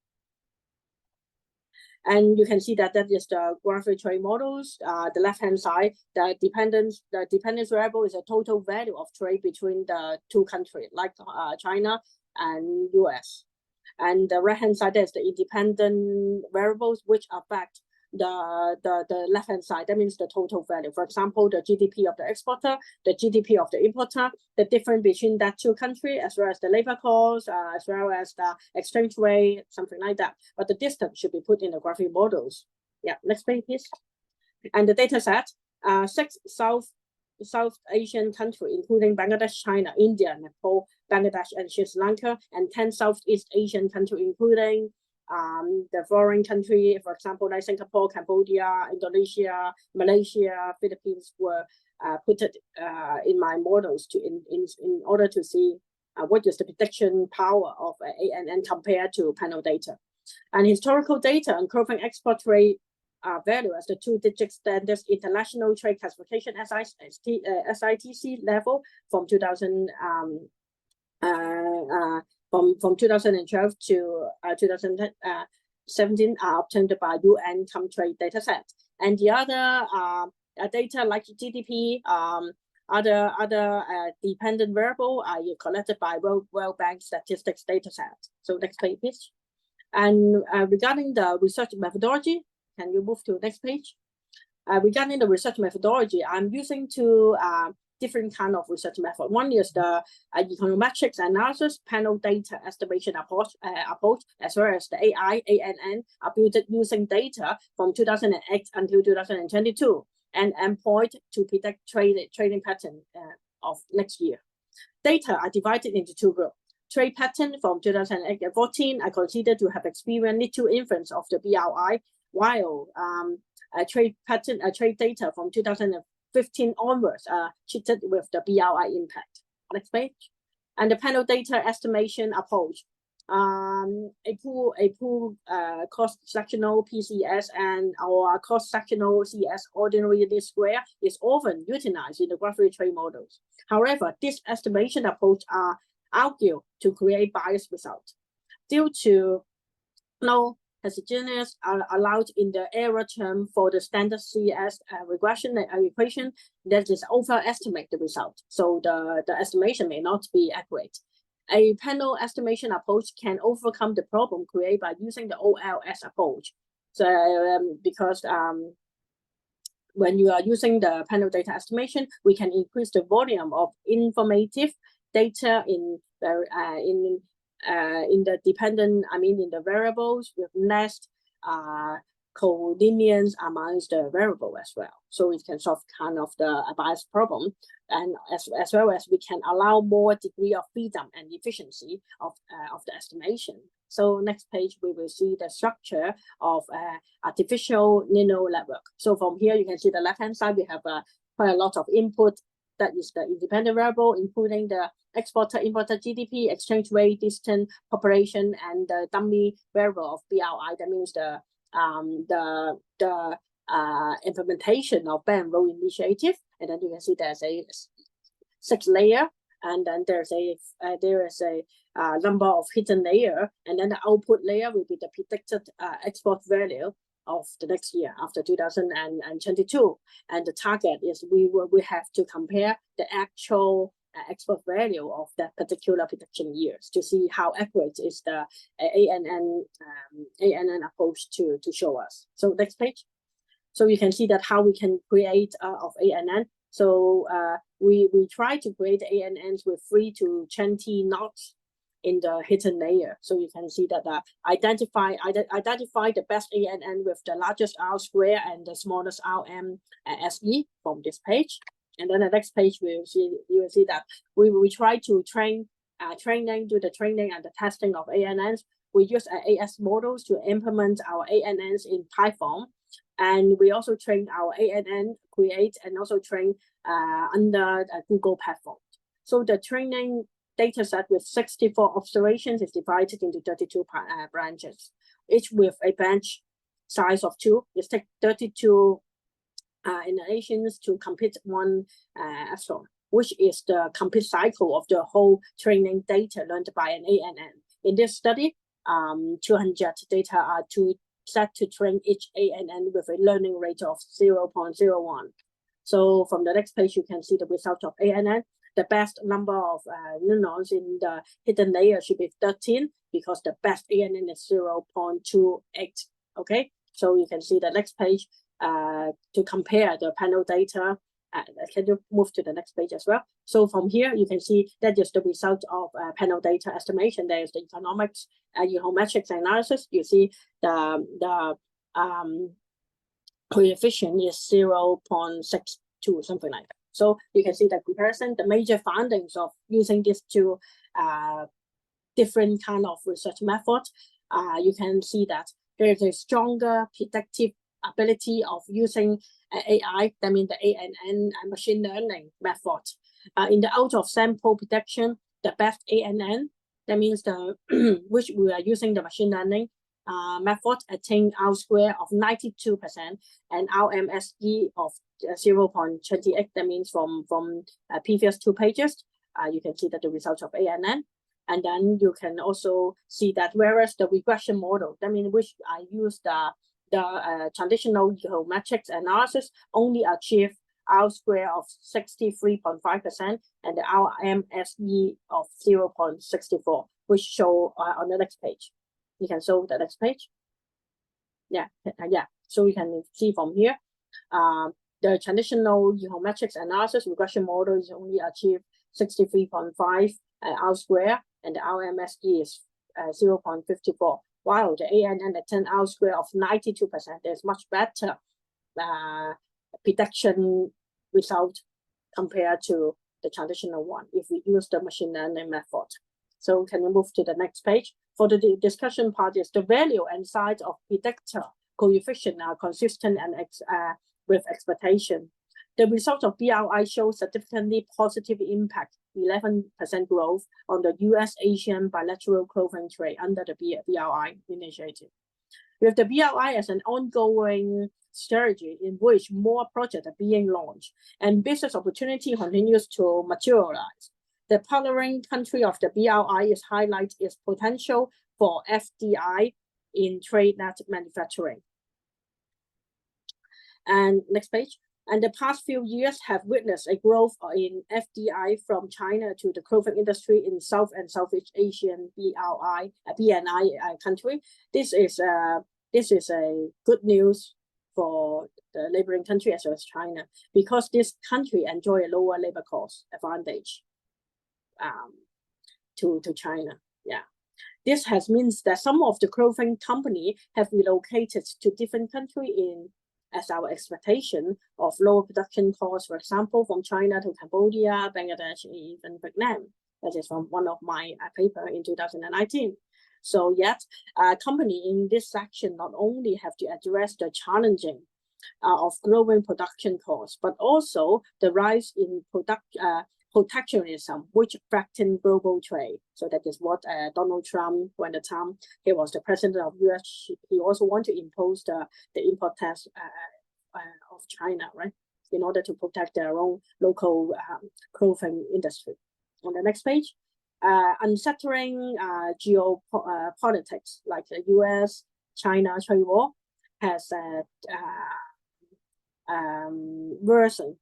Speaker 13: And you can see that is the graphic trade models. The left-hand side, the dependence variable is a total value of trade between the two countries, like China and US. And the right-hand side is the independent variables which affect the left-hand side. That means the total value. For example, the GDP of the exporter, the GDP of the importer, the difference between that two countries, as well as the labor cost, as well as the exchange rate, something like that. But the distance should be put in the graphic models. Yeah, next page, please. And the data set, 6 South Asian countries, including Bangladesh, China, India, Nepal, Bangladesh, and Sri Lanka, and 10 Southeast Asian countries, including the foreign country, for example, like Singapore, Cambodia, Indonesia, Malaysia, Philippines, were put in my models in order to see what is the prediction power of ANN compared to panel data. And historical data on clothing export rate value as the 2-digit standards international trade classification SITC level from 2012 to 2017 are obtained by UN Comtrade dataset. And the other data like GDP, other dependent variable are collected by World Bank statistics dataset. So next page, please. And regarding the research methodology, can you move to the next page? Regarding the research methodology, I'm using two different kind of research method. One is the econometrics analysis panel data estimation approach, as well as the ANN are built using data from 2008 until 2022 and employed to predict trading pattern of next year. Data are divided into two groups. Trade pattern from 2008 and 14 are considered to have experienced little influence of the BRI, while trade data from 2015 onwards are treated with the BRI impact. Next page. And the panel data estimation approach. A pool cross-sectional PCS and our cross-sectional CS ordinary least square is often utilized in the graphic trade models. However, this estimation approach are argued to create biased results due to no heterogeneous are allowed in the error term for the standard CS regression equation that is overestimate the result. So the estimation may not be accurate. A panel estimation approach can overcome the problem created by using the OLS approach. So because when you are using the panel data estimation, we can increase the volume of informative data in the dependent, in the variables with less collineance amongst the variable as well. So it can solve kind of the bias problem, and as well as we can allow more degree of freedom and efficiency of the estimation. So next page, we will see the structure of artificial neural network. So from here, you can see the left-hand side, we have quite a lot of input. That is the independent variable, including the exporter-importer GDP, exchange rate, distance, population, and the dummy variable of BRI. That means the implementation of Belt and Road Initiative. And then you can see there's a 6 layer, and then there is a number of hidden layer, and then the output layer will be the predicted export value of the next year after 2022, and the target is we have to compare the actual export value of that particular prediction years to see how accurate is the ANN approach to show us. So next page. So you can see that how we can create of ANN. So we try to create ANNs with 3 to 20 knots in the hidden layer. So you can see that identify the best ANN with the largest R square and the smallest RM SE from this page. And then the next page you will see that we try to do the training and the testing of ANNs. We use AS models to implement our ANNs in Python. And we also train our ANN, create and also train under a Google platform. So the training data set with 64 observations is divided into 32 branches, each with a branch size of 2. It takes 32 innovations to complete one epsilon, which is the complete cycle of the whole training data learned by an ANN. In this study, 200 data are set to train each ANN with a learning rate of 0.01. So from the next page, you can see the result of ANN. The best number of neurons in the hidden layer should be 13 because the best ANN is 0.28. Okay, so you can see the next page to compare the panel data. Can you move to the next page as well? So from here, you can see that is the result of panel data estimation. There is the economics, econometrics analysis. You see the coefficient is 0.62, something like that. So you can see the comparison, the major findings of using these two different kind of research methods. You can see that there is a stronger predictive ability of using AI, that means the ANN and machine learning method. In the out of sample prediction, the best ANN, that means the which we are using the machine learning method, attain R square of 92% and RMSE of 0.28. That means from previous 2 pages, you can see that the results of ANN. And then you can also see that whereas the regression model, that means which I use the traditional geometrics analysis, only achieve R square of 63.5% and the RMSE of 0.64, which show on the next page. You can show the next page. Yeah. So you can see from here, the traditional geometrics analysis regression model is only achieve 63.5 R square, and the RMSE is 0.54. While the ANN attain R square of 92%, there's much better prediction result compared to the traditional one if we use the machine learning method. So can you move to the next page? For the discussion part is the value and size of predictor coefficient are consistent and with expectation. The result of BRI shows significantly positive impact, 11% growth on the US-Asian bilateral clothing trade under the BRI initiative. With the BRI as an ongoing strategy in which more projects are being launched and business opportunity continues to materialize, the partnering country of the BRI is highlight its potential for FDI in trade net manufacturing. And next page. And the past few years have witnessed a growth in FDI from China to the clothing industry in South and Southeast Asian BNI country. This is a good news for the neighboring country as well as China, because this country enjoy a lower labor cost advantage to China. Yeah. This has means that some of the clothing company have relocated to different country in as our expectation of lower production costs, for example, from China to Cambodia, Bangladesh, even Vietnam. That is from one of my paper in 2019. So yet, company in this section not only have to address the challenging of growing production costs, but also the rise in protectionism, which threaten global trade. So that is what Donald Trump, when the time he was the president of US, he also want to impose the import tax of China, right, in order to protect their own local clothing industry. On the next page, unsettling geopolitics like the US-China trade war has worsened.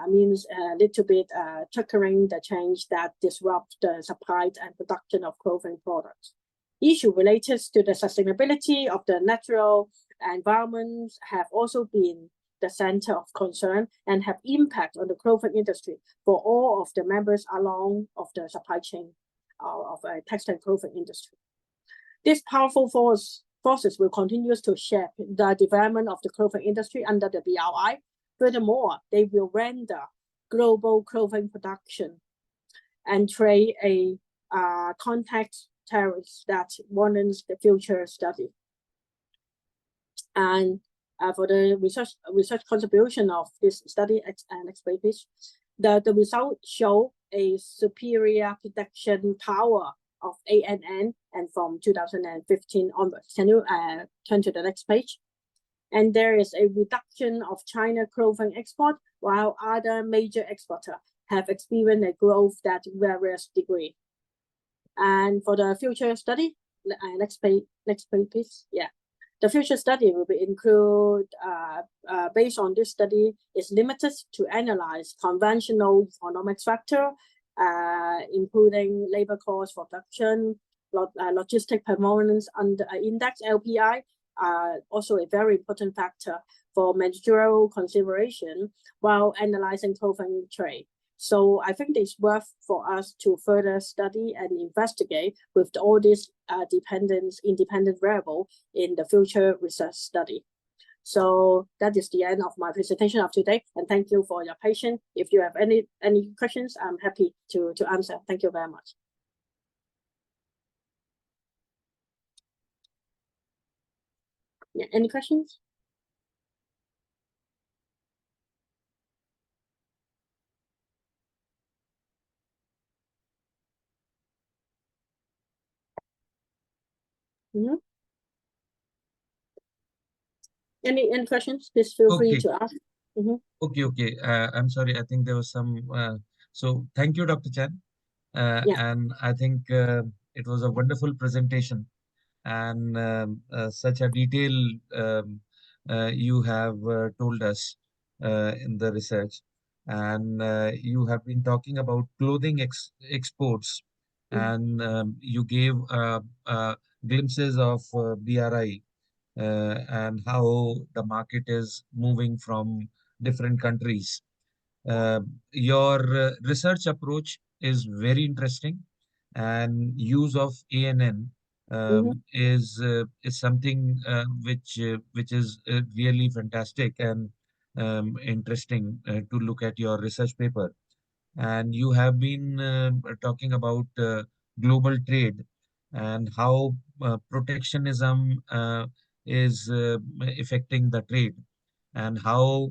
Speaker 13: Means a little bit triggering the change that disrupt the supply and production of clothing products. Issue related to the sustainability of the natural environment have also been the center of concern and have impact on the clothing industry for all of the members along of the supply chain of textile clothing industry. This powerful forces will continue to shape the development of the clothing industry under the BRI. Furthermore, they will render global clothing production and trade a context terrorist that warrants the future study. And for the research contribution of this study and expertise. The results show a superior prediction power of ANN and from 2015 onwards. Can you turn to the next page? And there is a reduction of China clothing export, while other major exporters have experienced a growth that varies degree. And for the future study, next page, please. Yeah. The future study will be include, based on this study, is limited to analyze conventional economic factor, including labor cost for production, logistic performance under index LPI, also a very important factor for managerial consideration while analyzing clothing trade. So I think it's worth for us to further study and investigate with all these independent variable in the future research study. So that is the end of my presentation of today, and thank you for your patience. If you have any questions, I'm happy to answer. Thank you very much. Yeah, any questions? Mm-hmm. Any questions? Please feel free to ask. Mm-hmm.
Speaker 8: Okay. I'm sorry. I think there was some. So thank you, Dr. Chan. And I think it was a wonderful presentation, and such a detail you have told us in the research. And you have been talking about clothing exports, and you gave glimpses of BRI. And how the market is moving from different countries. Your research approach is very interesting, and use of ANN is something which is really fantastic and interesting to look at your research paper. And you have been talking about global trade and how protectionism is affecting the trade, and how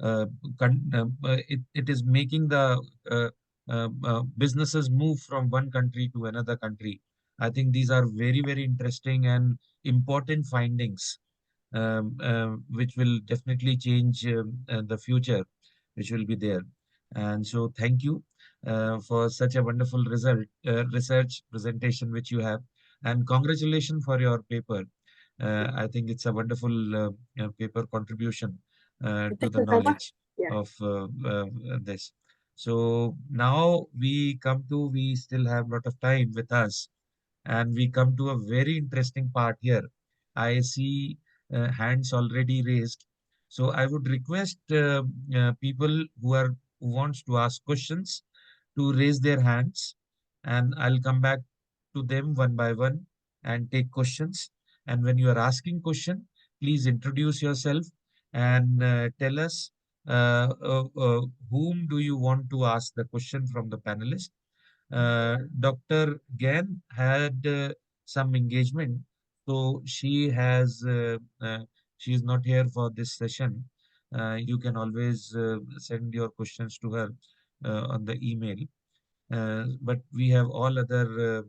Speaker 8: it is making the businesses move from one country to another country. I think these are very, very interesting and important findings, which will definitely change the future, which will be there. And so thank you for such a wonderful research presentation which you have. And congratulations for your paper. I think it's a wonderful paper contribution to the knowledge of this. So now we still have a lot of time with us, and we come to a very interesting part here. I see hands already raised. So I would request people who wants to ask questions to raise their hands, and I'll come back to them one by one and take questions. And when you are asking question, please introduce yourself and tell us whom do you want to ask the question from the panelists. Dr. Gan had some engagement, so she is not here for this session. You can always send your questions to her on the email. But we have all other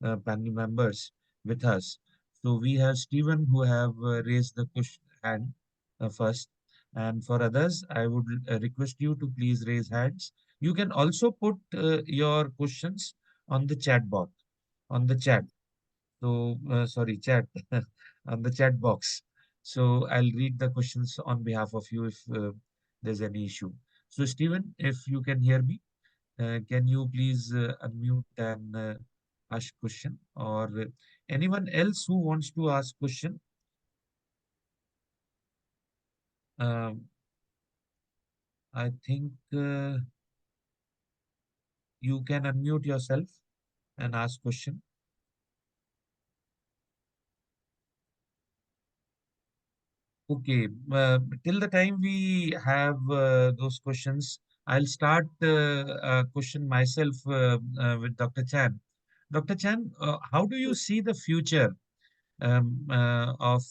Speaker 8: panel members with us. So we have Stephen who have raised the hand first. And for others, I would request you to please raise hands. You can also put your questions on the chat box, on the chat. So, sorry, chat, on the chat box. So I'll read the questions on behalf of you if there's any issue. So Stephen, if you can hear me, can you please unmute and ask question, or anyone else who wants to ask question? I think you can unmute yourself and ask question. Okay, till the time we have those questions, I'll start a question myself with Dr. Chan. Dr. Chan, how do you see the future of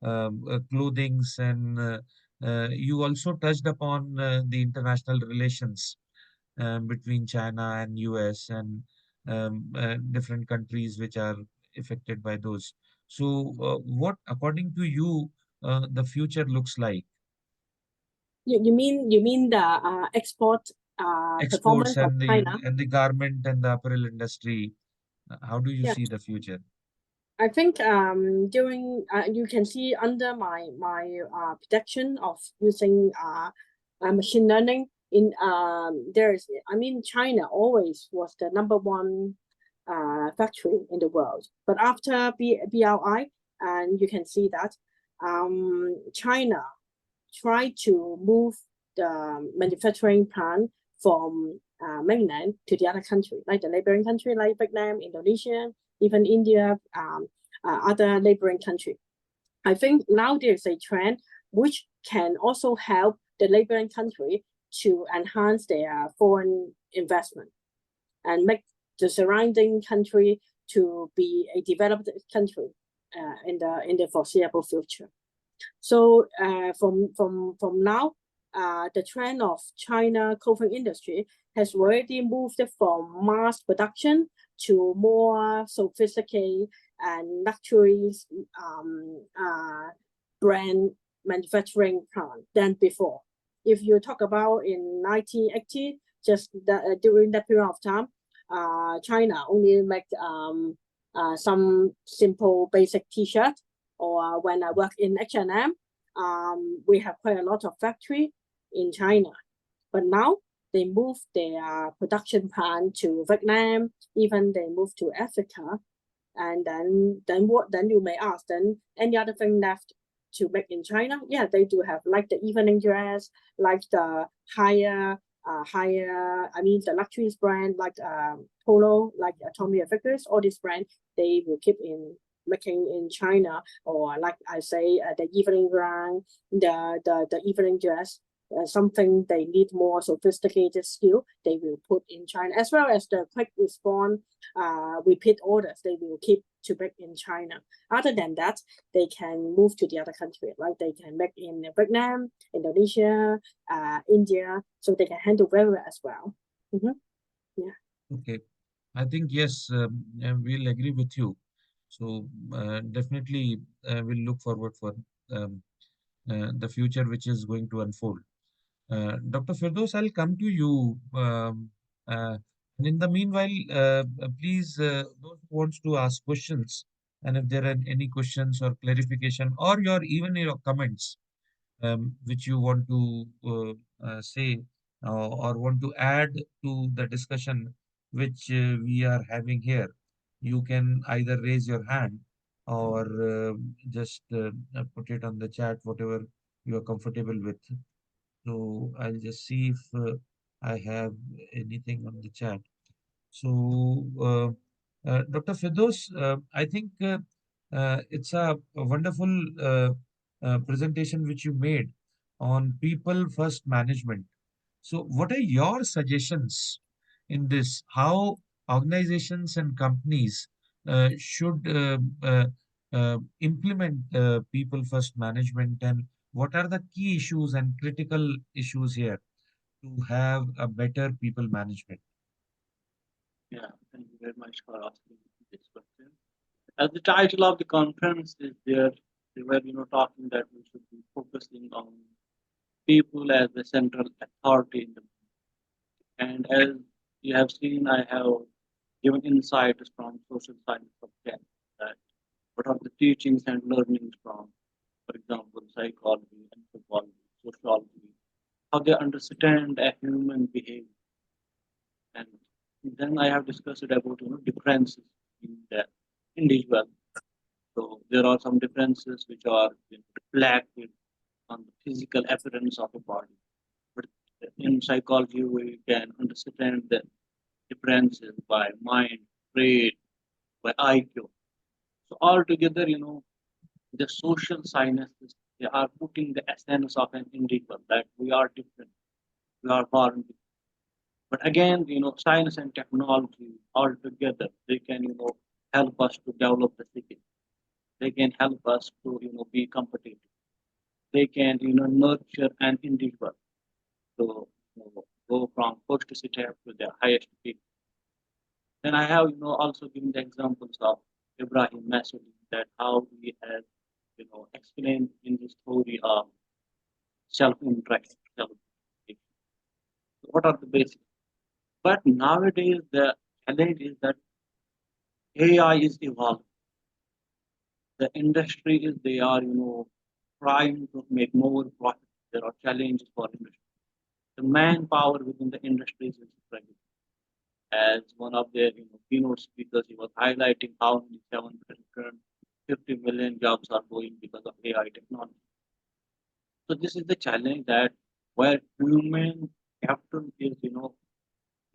Speaker 8: clothings, and you also touched upon the international relations between China and US, and different countries which are affected by those. So, what, according to you, the future looks like?
Speaker 13: You mean the export
Speaker 8: Exports
Speaker 13: performance of China?
Speaker 8: and the garment and the apparel industry. How do you
Speaker 13: Yeah.
Speaker 8: see the future?
Speaker 13: I think during you can see under my prediction of using machine learning in there's China always was the #1 factory in the world, but after BRI, and you can see that China tried to move the manufacturing plant from mainland to the other country, like the neighboring country, like Vietnam, Indonesia, even India, other neighboring country. I think now there's a trend which can also help the neighboring country to enhance their foreign investment and make the surrounding country to be a developed country in the foreseeable future. So from now, the trend of China clothing industry has already moved from mass production to more sophisticated and luxury brand manufacturing plant than before. If you talk about in 1980, just during that period of time, China only make some simple basic T-shirt. Or when I work in H&M, we have quite a lot of factory in China. But now they move their production plant to Vietnam, even they move to Africa. And then what? Then you may ask, then any other thing left to make in China? Yeah, they do have like the evening dress, like the the luxury brand like Polo, like Tommy Hilfiger, all these brands they will keep in making in China, or like I say, the evening gown, the evening dress, something they need more sophisticated skill, they will put in China, as well as the quick response, repeat orders, they will keep to make in China. Other than that, they can move to the other country, like they can make in Vietnam, Indonesia, India, so they can handle very well as well. Yeah.
Speaker 8: Okay, I think yes, we'll agree with you. So definitely, we'll look forward for um, the future which is going to unfold. Dr. Firdaus, I'll come to you. And in the meanwhile, please, those who wants to ask questions, and if there are any questions or clarification, or even your comments, which you want to say or want to add to the discussion which we are having here, you can either raise your hand or just put it on the chat, whatever you are comfortable with. So I'll just see if I have anything on the chat. So, Dr. Firdaus, I think it's a wonderful presentation which you made on people first management. So, what are your suggestions in this? How organizations and companies should implement people first management, and what are the key issues and critical issues here to have a better people management?
Speaker 9: Yeah, thank you very much for asking this question. As the title of the conference is there, they were talking that we should be focusing on people as the central authority in the movement. And as you have seen, I have given insights from social science subject that what are the teachings and learnings from, for example, psychology, anthropology, sociology, how they understand a human behavior. And then I have discussed about differences in the individual. So there are some differences which are reflected on the physical appearance of a body. But in psychology, we can understand the differences by mind, trait, by IQ. So altogether, the social sciences, they are putting the essence of an individual that we are different, we are born different. But again, science and technology all together, they can, help us to develop the skill. They can help us to be competitive. They can nurture an individual to go from first step to the highest peak. Then I have also given the examples of Ibrahim Masudi, that how he has explained in the story of self-interaction, self. What are the basics? But nowadays the challenge is that AI is evolving. The industry is they are trying to make more profit. There are challenges for industry. The manpower within the industry is struggling. As one of their keynote speakers, he was highlighting how many 750 million jobs are going because of AI technology. So this is the challenge, that where human capital is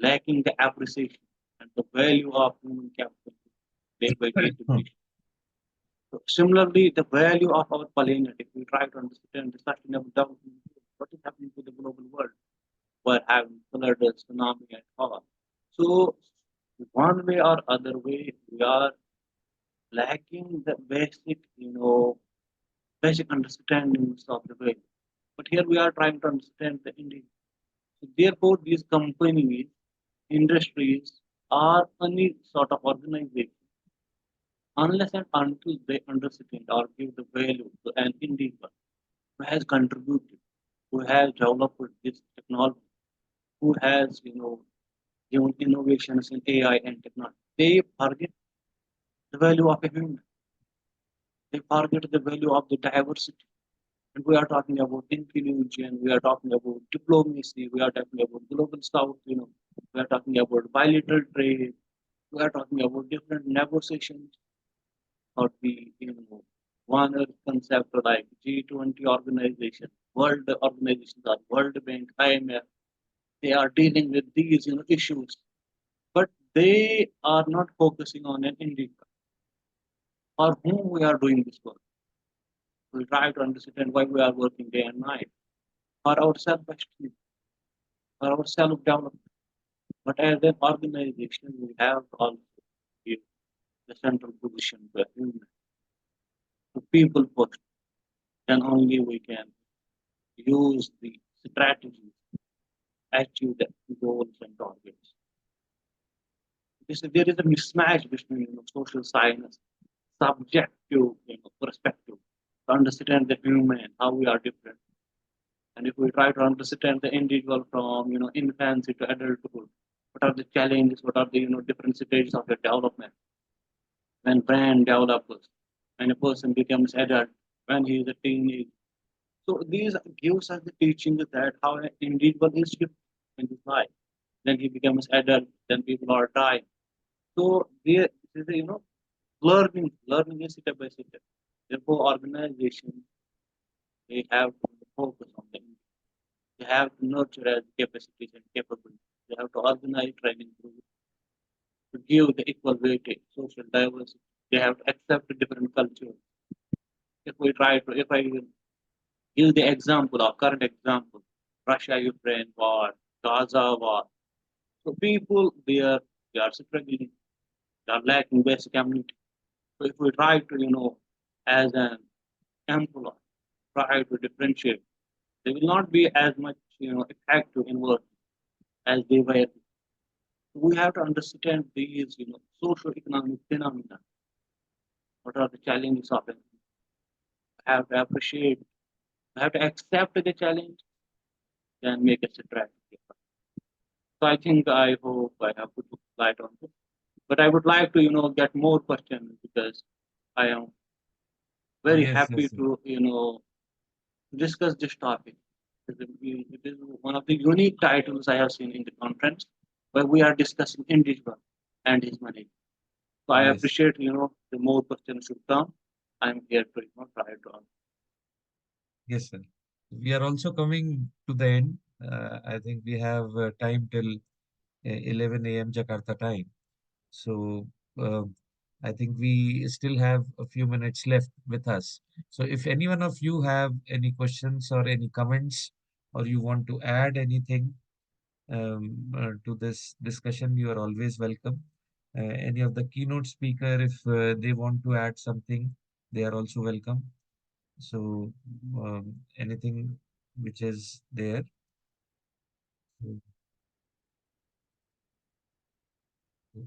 Speaker 9: lacking the appreciation, and the value of human capital day by day diminishes. So similarly, the value of our planet, if we try to understand the sustainable development, what is happening to the global world, we're having floods, tsunami, and all. So one way or other way, we are lacking the basic understandings of the value. But here we are trying to understand the Indian. So therefore, these companies, industries, are any sort of organization unless and until they understand or give the value to an individual who has contributed, who has developed this technology, who has given innovations in AI and technology. They forget the value of a human. They forget the value of the diversity. And we are talking about inclusion, we are talking about diplomacy, we are talking about global south, we are talking about bilateral trade, we are talking about different negotiations, or the one earth concept like G20 organization, world organizations are World Bank, IMF. They are dealing with these issues, but they are not focusing on an individual for whom we are doing this work. We try to understand why we are working day and night for our self-esteem, for our self-development. But as an organization, we have to also give the central position to human, to people first. Then only we can use the strategies to achieve the goals and targets. There is a mismatch between social science, subjective perspective, to understand the human, how we are different. And if we try to understand the individual from infancy to adulthood, what are the challenges, what are the different stages of the development? When brain develops, when a person becomes adult, when he is a teenage. So these gives us the teaching that how an individual is different in his life. Then he becomes adult, then people are dying. So there is learning is step by step. Therefore, organizations, they have to focus on the individual. They have to nurture as capacities and capabilities. They have to organize training to give the equal weightage, social diversity. They have to accept different cultures. If I give the example of current example, Russia-Ukraine war, Gaza war. So people there, they are struggling, they are lacking basic community. So if we try to, as an employer, try to differentiate, they will not be as much, effective in work as they were. We have to understand these, socio-economic phenomena. What are the challenges of it? I have to appreciate, I have to accept the challenge, then make a strategy. So I think I hope I have put light on this. But I would like to, get more questions, because I am very happy to, discuss this topic. It is one of the unique titles I have seen in the conference, where we are discussing individual and his money. So I appreciate, the more questions should come. I'm here to, try to answer.
Speaker 8: Yes, sir. We are also coming to the end. I think we have time till 11 a.m. Jakarta time. So I think we still have a few minutes left with us. So if any one of you have any questions or any comments, or you want to add anything to this discussion, you are always welcome. Any of the keynote speaker, if they want to add something, they are also welcome. So anything which is there.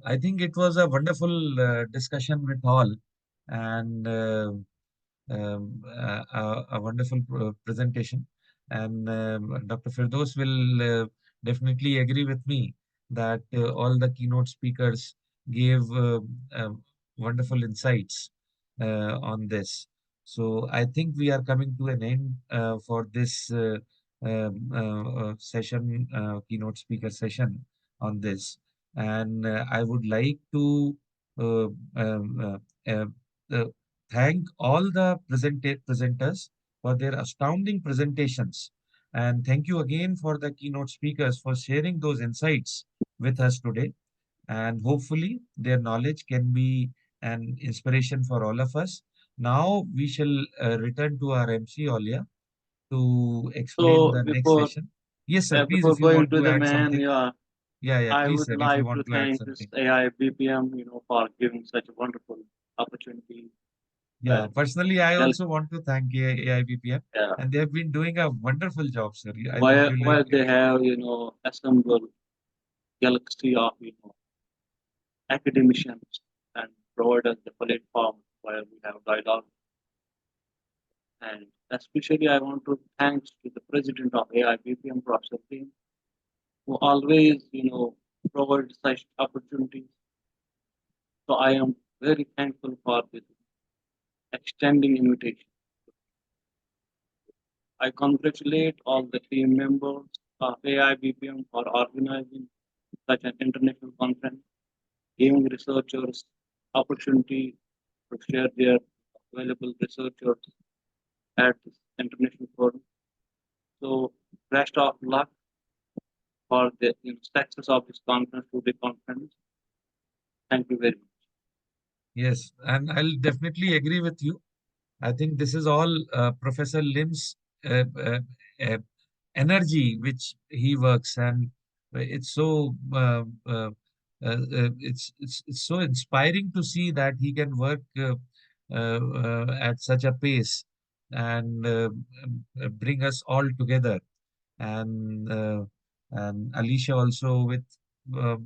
Speaker 8: I think it was a wonderful discussion with all, and a wonderful presentation. And Dr. Firdous will definitely agree with me that all the keynote speakers gave wonderful insights on this. So I think we are coming to an end for this session, keynote speaker session on this. And I would like to uh, um, uh, thank all the presenters for their astounding presentations. And thank you again for the keynote speakers for sharing those insights with us today. And hopefully their knowledge can be an inspiration for all of us. Now we shall return to our MC Aulia to explain
Speaker 9: So
Speaker 8: the next session. Yes, sir. Please,
Speaker 9: before
Speaker 8: if you
Speaker 9: going
Speaker 8: want
Speaker 9: to
Speaker 8: to
Speaker 9: the
Speaker 8: add
Speaker 9: man,
Speaker 8: something.
Speaker 9: yeah,
Speaker 8: Yeah,
Speaker 9: I
Speaker 8: please,
Speaker 9: would
Speaker 8: sir, if you
Speaker 9: like to
Speaker 8: want to add
Speaker 9: thank this
Speaker 8: something.
Speaker 9: AIBPM, for giving such a wonderful opportunity.
Speaker 8: Yeah, personally, I
Speaker 9: Well,
Speaker 8: also want to thank AIBPM,
Speaker 9: yeah,
Speaker 8: and they have been doing a wonderful job, sir. I think
Speaker 9: where
Speaker 8: you'll
Speaker 9: they
Speaker 8: agree.
Speaker 9: have assembled galaxy of academicians and provided the platform where we have dialogue. And especially, I want to thanks to the president of AIBPM, Prof, who always provide such opportunities. So I am very thankful for this extending invitation. I congratulate all the team members of AIBPM for organizing such an international conference, giving researchers opportunity to share their available researchers at this international forum. So best of luck for the success of this conference, to the conference. Thank you very much.
Speaker 8: Yes, and I'll definitely agree with you. I think this is all Professor Lim's uh, uh, uh, energy which he works, and it's so it's so inspiring to see that he can work at such a pace and bring us all together. And Alicia also with the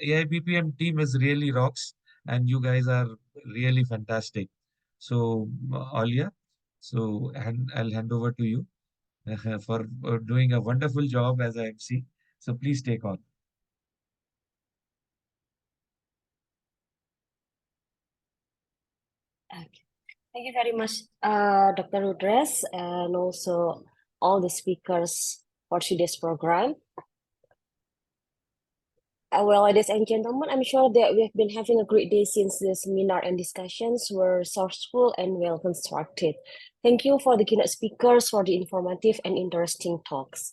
Speaker 8: AIBPM team is really rocks, and you guys are really fantastic. So Aulia, so I'll hand over to you for doing a wonderful job as a MC. So please take on.
Speaker 1: Okay. Thank you very much, Dr. Rudresh, and also all the speakers for today's program. Well, ladies and gentlemen, I'm sure that we have been having a great day since the seminar and discussions were sourceful and well constructed. Thank you for the keynote speakers for the informative and interesting talks.